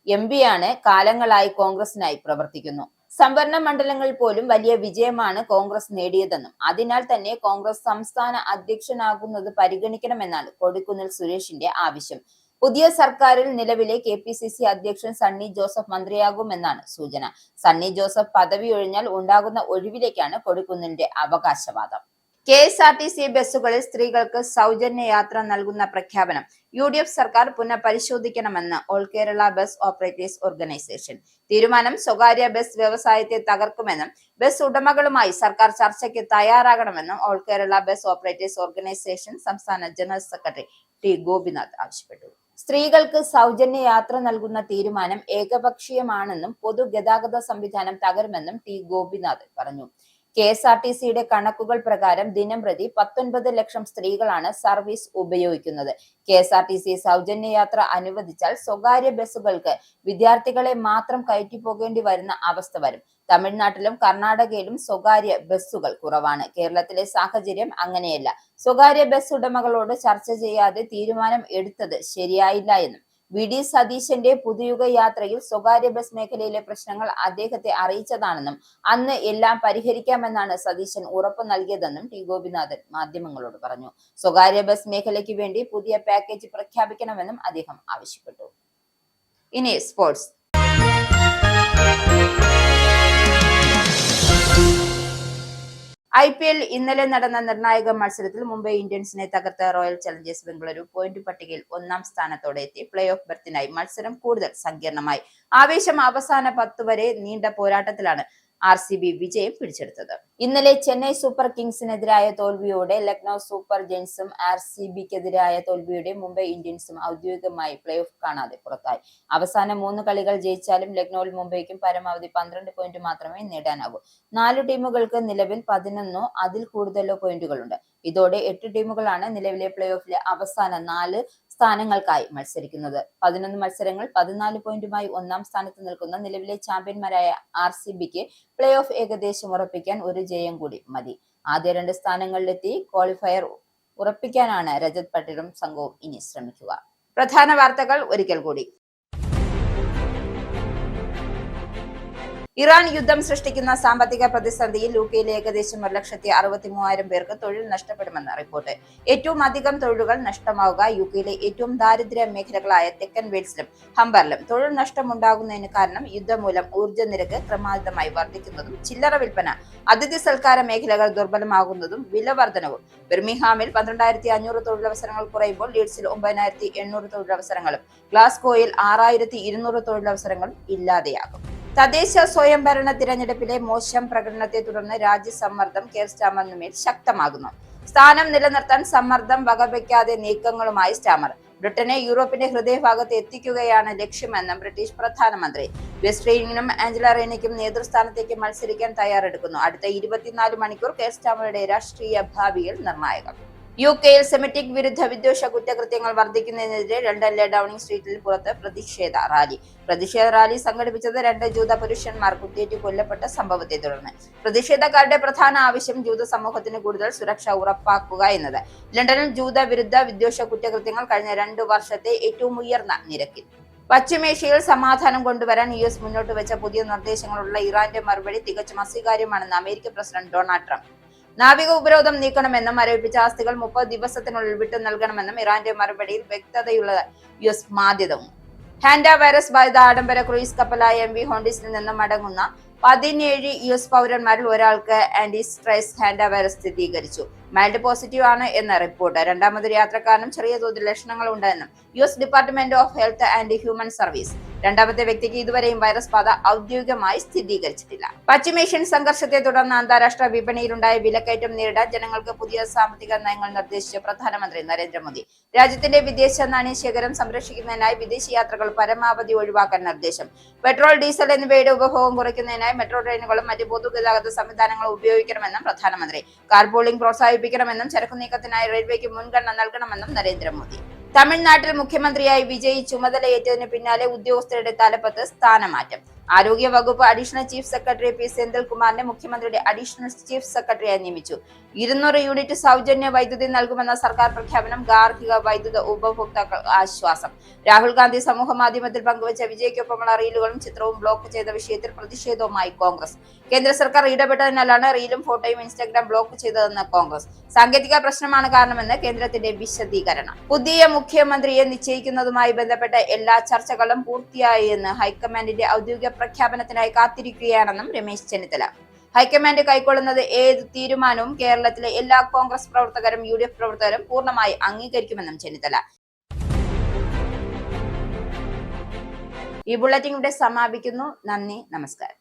A: MP ആണ്, കാലങ്ങളായി കോൺഗ്രസിനായി പ്രവർത്തിക്കുന്നു. സംവരണ മണ്ഡലങ്ങളിൽ പോലും വലിയ വിജയമാണ് കോൺഗ്രസ് നേടിയതെന്നും അതിനാൽ തന്നെ കോൺഗ്രസ് സംസ്ഥാന അധ്യക്ഷനാകുന്നത് പരിഗണിക്കണമെന്നാണ് കൊടിക്കുന്നിൽ സുരേഷിന്റെ ആവശ്യം. പുതിയ സർക്കാരിൽ നിലവിലെ KPCC അധ്യക്ഷൻ സണ്ണി ജോസഫ് മന്ത്രിയാകുമെന്നാണ് സൂചന. സണ്ണി ജോസഫ് പദവി ഒഴിഞ്ഞാൽ ഉണ്ടാകുന്ന ഒഴിവിലേക്കാണ് കൊടിക്കുന്നിലിന്റെ അവകാശവാദം. KSRTC ബസ്സുകളിൽ സ്ത്രീകൾക്ക് സൗജന്യ യാത്ര നൽകുന്ന പ്രഖ്യാപനം UDF സർക്കാർ പുനഃപരിശോധിക്കണമെന്ന് all Kerala bus operators organisation. തീരുമാനം സ്വകാര്യ ബസ് വ്യവസായത്തെ തകർക്കുമെന്നും ബസ് ഉടമകളുമായി സർക്കാർ ചർച്ചയ്ക്ക് തയ്യാറാകണമെന്നും all Kerala bus operators organisation സംസ്ഥാന ജനറൽ സെക്രട്ടറി T ഗോപിനാഥ് ആവശ്യപ്പെട്ടു. സ്ത്രീകൾക്ക് സൗജന്യ യാത്ര നൽകുന്ന തീരുമാനം ഏകപക്ഷീയമാണെന്നും പൊതുഗതാഗത സംവിധാനം തകരുമെന്നും T ഗോപിനാഥ് പറഞ്ഞു. KSRTCയുടെ കണക്കുകൾ പ്രകാരം ദിനംപ്രതി 19 ലക്ഷം സ്ത്രീകളാണ് സർവീസ് ഉപയോഗിക്കുന്നത്. KSRTC സൗജന്യ യാത്ര അനുവദിച്ചാൽ സ്വകാര്യ ബസ്സുകൾക്ക് വിദ്യാർത്ഥികളെ മാത്രം കയറ്റിപ്പോകേണ്ടി വരുന്ന അവസ്ഥ വരും. തമിഴ്നാട്ടിലും കർണാടകയിലും സ്വകാര്യ ബസ്സുകൾ കുറവാണ്. കേരളത്തിലെ സാഹചര്യം അങ്ങനെയല്ല. സ്വകാര്യ ബസ് ഉടമകളോട് ചർച്ച ചെയ്യാതെ തീരുമാനം എടുത്തത് ശരിയായില്ല എന്നും വി.ഡി. സതീശന്റെ പുതുയുഗ യാത്രയിൽ സ്വകാര്യ ബസ് മേഖലയിലെ പ്രശ്നങ്ങൾ അദ്ദേഹത്തെ അറിയിച്ചതാണെന്നും അന്ന് എല്ലാം പരിഹരിക്കാമെന്നാണ് സതീശൻ ഉറപ്പു നൽകിയതെന്നും ടി ഗോപിനാഥൻ മാധ്യമങ്ങളോട് പറഞ്ഞു. സ്വകാര്യ ബസ് മേഖലയ്ക്ക് വേണ്ടി പുതിയ പാക്കേജ് പ്രഖ്യാപിക്കണമെന്നും അദ്ദേഹം ആവശ്യപ്പെട്ടു. ഇനി സ്പോർട്സ്. IPL ഇന്നലെ നടന്ന നിർണായക മത്സരത്തിൽ മുംബൈ ഇന്ത്യൻസിനെ തകർത്ത റോയൽ ചലഞ്ചേഴ്സ് ബംഗളൂരു പോയിന്റ് പട്ടികയിൽ 1-ാം സ്ഥാനത്തോടെ എത്തി. പ്ലേ ഓഫ് ബർത്തിനായി മത്സരം കൂടുതൽ സങ്കീർണമായി. ആവേശം അവസാന 10 വരെ നീണ്ട പോരാട്ടത്തിലാണ് RCB വിജയം പിടിച്ചെടുത്തത്. ഇന്നലെ ചെന്നൈ സൂപ്പർ കിങ്സിനെതിരായ തോൽവിയോടെ ലക്നൌ സൂപ്പർ ജയൻസും RCBക്കെതിരായ തോൽവിയോടെ മുംബൈ ഇന്ത്യൻസും ഔദ്യോഗികമായി പ്ലേ ഓഫ് കാണാതെ പുറത്തായി. അവസാന 3 കളികൾ ജയിച്ചാലും ലക്നൌവിൽ മുംബൈക്കും പരമാവധി 12 പോയിന്റ് മാത്രമേ നേടാനാകൂ. 4 ടീമുകൾക്ക് നിലവിൽ 11 അതിൽ കൂടുതലോ പോയിന്റുകളുണ്ട്. ഇതോടെ 8 ടീമുകളാണ് നിലവിലെ പ്ലേ ഓഫിലെ അവസാന 4 സ്ഥാനങ്ങൾക്കായി മത്സരിക്കുന്നത്. 11 മത്സരങ്ങൾ 14 പോയിന്റുമായി 1-ാം സ്ഥാനത്ത് നിൽക്കുന്ന നിലവിലെ ചാമ്പ്യന്മാരായ RCBക്ക് പ്ലേ ഓഫ് ഏകദേശം ഉറപ്പിക്കാൻ ഒരു ജയം കൂടി മതി. ആദ്യ 2 സ്ഥാനങ്ങളിലെത്തി ക്വാളിഫയർ ഉറപ്പിക്കാനാണ് രജത് പട്ടിലും സംഘവും ഇനി ശ്രമിക്കുക. പ്രധാന വാർത്തകൾ ഒരിക്കൽ കൂടി. ഇറാൻ യുദ്ധം സൃഷ്ടിക്കുന്ന സാമ്പത്തിക പ്രതിസന്ധിയിൽ യുകെയിലെ ഏകദേശം 1,63,000 പേർക്ക് തൊഴിൽ നഷ്ടപ്പെടുമെന്ന് റിപ്പോർട്ട്. ഏറ്റവും അധികം തൊഴിലുകൾ നഷ്ടമാവുക യുകെയിലെ ഏറ്റവും ദാരിദ്ര്യ മേഖലകളായ തെക്കൻ വെയിൽസിലും ഹംബറിലും. തൊഴിൽ നഷ്ടമുണ്ടാകുന്നതിന് കാരണം യുദ്ധം മൂലം ഊർജ്ജ നിരക്ക് ക്രമാതീതമായി വർദ്ധിക്കുന്നതും ചില്ലറ വിൽപ്പന, അതിഥി സൽക്കാര മേഖലകൾ ദുർബലമാകുന്നതും വില വർധനവും. ബിർമിംഗ്ഹാമിൽ 12,500 തൊഴിലവസരങ്ങൾ കുറയുമ്പോൾ ലീഡ്സിൽ 9,800 തൊഴിലവസരങ്ങളും ഗ്ലാസ്ഗോയിൽ 6,200 തൊഴിലവസരങ്ങളും ഇല്ലാതെയാകും. തദ്ദേശ സ്വയംഭരണ തിരഞ്ഞെടുപ്പിലെ മോശം പ്രകടനത്തെ തുടർന്ന് രാജ്യസമ്മർദ്ദം കെയർ സ്റ്റാമറിന് മേൽ ശക്തമാകുന്നു. സ്ഥാനം നിലനിർത്താൻ സമ്മർദ്ദം വകവയ്ക്കാതെ നീക്കങ്ങളുമായി സ്റ്റാമർ. ബ്രിട്ടനെ യൂറോപ്പിന്റെ ഹൃദയഭാഗത്ത് എത്തിക്കുകയാണ് ലക്ഷ്യമെന്നും ബ്രിട്ടീഷ് പ്രധാനമന്ത്രി. വെസ്റ്റ്രീനും ആഞ്ചല റെയ്നയ്ക്കും നേതൃസ്ഥാനത്തേക്ക് മത്സരിക്കാൻ തയ്യാറെടുക്കുന്നു. അടുത്ത 24 മണിക്കൂർ കെയർ സ്റ്റാമറുടെ രാഷ്ട്രീയ ഭാവിയിൽ നിർണായകം. യുകെയിൽ സെമിറ്റിക് വിരുദ്ധ വിദ്വേഷ കുറ്റകൃത്യങ്ങൾ വർദ്ധിക്കുന്നതിനെതിരെ ലണ്ടനിലെ ഡൌണിംഗ് സ്ട്രീറ്റിൽ പുറത്ത് പ്രതിഷേധ റാലി സംഘടിപ്പിച്ചത് 2 ജൂത പുരുഷന്മാർ കുത്തേറ്റ് കൊല്ലപ്പെട്ട സംഭവത്തെ തുടർന്ന്. പ്രതിഷേധക്കാരുടെ പ്രധാന ആവശ്യം ജൂത സമൂഹത്തിന് കൂടുതൽ സുരക്ഷ ഉറപ്പാക്കുക എന്നത്. ലണ്ടനിൽ ജൂത വിരുദ്ധ വിദ്വേഷ കുറ്റകൃത്യങ്ങൾ കഴിഞ്ഞ 2 വർഷത്തെ ഏറ്റവും ഉയർന്ന നിരക്കിൽ. പശ്ചിമേഷ്യയിൽ സമാധാനം കൊണ്ടുവരാൻ US മുന്നോട്ട് വെച്ച പുതിയ നിർദ്ദേശങ്ങളുള്ള ഇറാന്റെ മറുപടി തികച്ചും അസ്വീകാര്യമാണെന്ന് അമേരിക്കൻ പ്രസിഡന്റ് ഡൊണാൾഡ് ട്രംപ്. നാവിക ഉപരോധം നീക്കണമെന്നും മരവിപ്പിച്ച ആസ്തികൾ 30 ദിവസത്തിനുള്ളിൽ വിട്ടു നൽകണമെന്നും ഇറാന്റെ മറുപടിയിൽ വ്യക്തതയുള്ള US മാധ്യമം. ഹാൻഡ വൈറസ് ബാധിത ആഡംബര ക്രൂയിസ് കപ്പലായ MV ഹോണ്ടിസിൽ നിന്നും മടങ്ങുന്ന 17 US പൗരന്മാരിൽ ഒരാൾക്ക് ആന്റിസ്ട്രൈസ് ഹാൻഡ വൈറസ് സ്ഥിരീകരിച്ചു. മൈൽഡ് പോസിറ്റീവ് ആണ് എന്ന റിപ്പോർട്ട്. രണ്ടാമതൊരു യാത്രക്കാരനും ചെറിയ തോതിൽ ലക്ഷണങ്ങൾ ഉണ്ടെന്നും US department of health and human service. രണ്ടാമത്തെ വ്യക്തിക്ക് ഇതുവരെയും വൈറസ് ബാധ ഔദ്യോഗികമായി സ്ഥിരീകരിച്ചിട്ടില്ല. പശ്ചിമേഷ്യൻ സംഘർഷത്തെ തുടർന്ന് അന്താരാഷ്ട്ര വിപണിയിലുണ്ടായ വിലക്കയറ്റം നേരിടാൻ ജനങ്ങൾക്ക് പുതിയ സാമ്പത്തിക നയങ്ങൾ നിർദ്ദേശിച്ച പ്രധാനമന്ത്രി നരേന്ദ്രമോദി. രാജ്യത്തിന്റെ വിദേശ നാണ്യശേഖരം സംരക്ഷിക്കുന്നതിനായി വിദേശ യാത്രകൾ പരമാവധി ഒഴിവാക്കാൻ നിർദ്ദേശം. പെട്രോൾ, ഡീസൽ എന്നിവയുടെ ഉപഭോഗം കുറയ്ക്കുന്നതിനായി മെട്രോ ട്രെയിനുകളും മറ്റ് പൊതുഗതാഗത സംവിധാനങ്ങളും ഉപയോഗിക്കണമെന്നും പ്രധാനമന്ത്രി. കാർപൂളിംഗ് പ്രോത്സാഹിപ്പിക്കണമെന്നും ചരക്കു നീക്കത്തിനായി റെയിൽവേക്ക് മുൻഗണന നൽകണമെന്നും നരേന്ദ്രമോദി. തമിഴ്നാട്ടിൽ മുഖ്യമന്ത്രിയായി വിജയ് ചുമതലയേറ്റതിന് പിന്നാലെ ഉദ്യോഗസ്ഥരുടെ തലപ്പത്ത് സ്ഥാനമാറ്റം. ആരോഗ്യ വകുപ്പ് അഡീഷണൽ ചീഫ് സെക്രട്ടറി പി സെന്തിൽകുമാറിനെ മുഖ്യമന്ത്രിയുടെ അഡീഷണൽ ചീഫ് സെക്രട്ടറിയായി നിയമിച്ചു. 200 യൂണിറ്റ് സൗജന്യ വൈദ്യുതി നൽകുമെന്ന സർക്കാർ പ്രഖ്യാപനം ഗാർഹിക വൈദ്യുത ഉപഭോക്താക്കൾ ആശ്വാസം. രാഹുൽ ഗാന്ധി സമൂഹ മാധ്യമത്തിൽ പങ്കുവച്ച വിജയ്ക്കൊപ്പമുള്ള റീലുകളും ചിത്രവും ബ്ലോക്ക് ചെയ്ത വിഷയത്തിൽ പ്രതിഷേധവുമായി കോൺഗ്രസ്. കേന്ദ്ര സർക്കാർ ഇടപെട്ടതിനാലാണ് റീലും ഫോട്ടോയും ഇൻസ്റ്റാഗ്രാം ബ്ലോക്ക് ചെയ്തതെന്ന് കോൺഗ്രസ്. സാങ്കേതിക പ്രശ്നമാണ് കാരണമെന്ന് കേന്ദ്രത്തിന്റെ വിശദീകരണം. പുതിയ മുഖ്യമന്ത്രിയെ നിശ്ചയിക്കുന്നതുമായി ബന്ധപ്പെട്ട എല്ലാ ചർച്ചകളും പൂർത്തിയായി എന്ന് ഹൈക്കമാൻഡിന്റെ ഔദ്യോഗിക പ്രഖ്യാപനത്തിനായി കാത്തിരിക്കുകയാണെന്നും രമേശ് ചെന്നിത്തല. ഹൈക്കമാൻഡ് കൈക്കൊള്ളുന്നത് ഏത് തീരുമാനവും കേരളത്തിലെ എല്ലാ കോൺഗ്രസ് പ്രവർത്തകരും UDF പ്രവർത്തകരും പൂർണ്ണമായി അംഗീകരിക്കുമെന്നും ചെന്നിത്തല. ഈ ബുള്ളറ്റിൻ ഇവിടെ സമാപിക്കുന്നു. നന്ദി, നമസ്കാരം.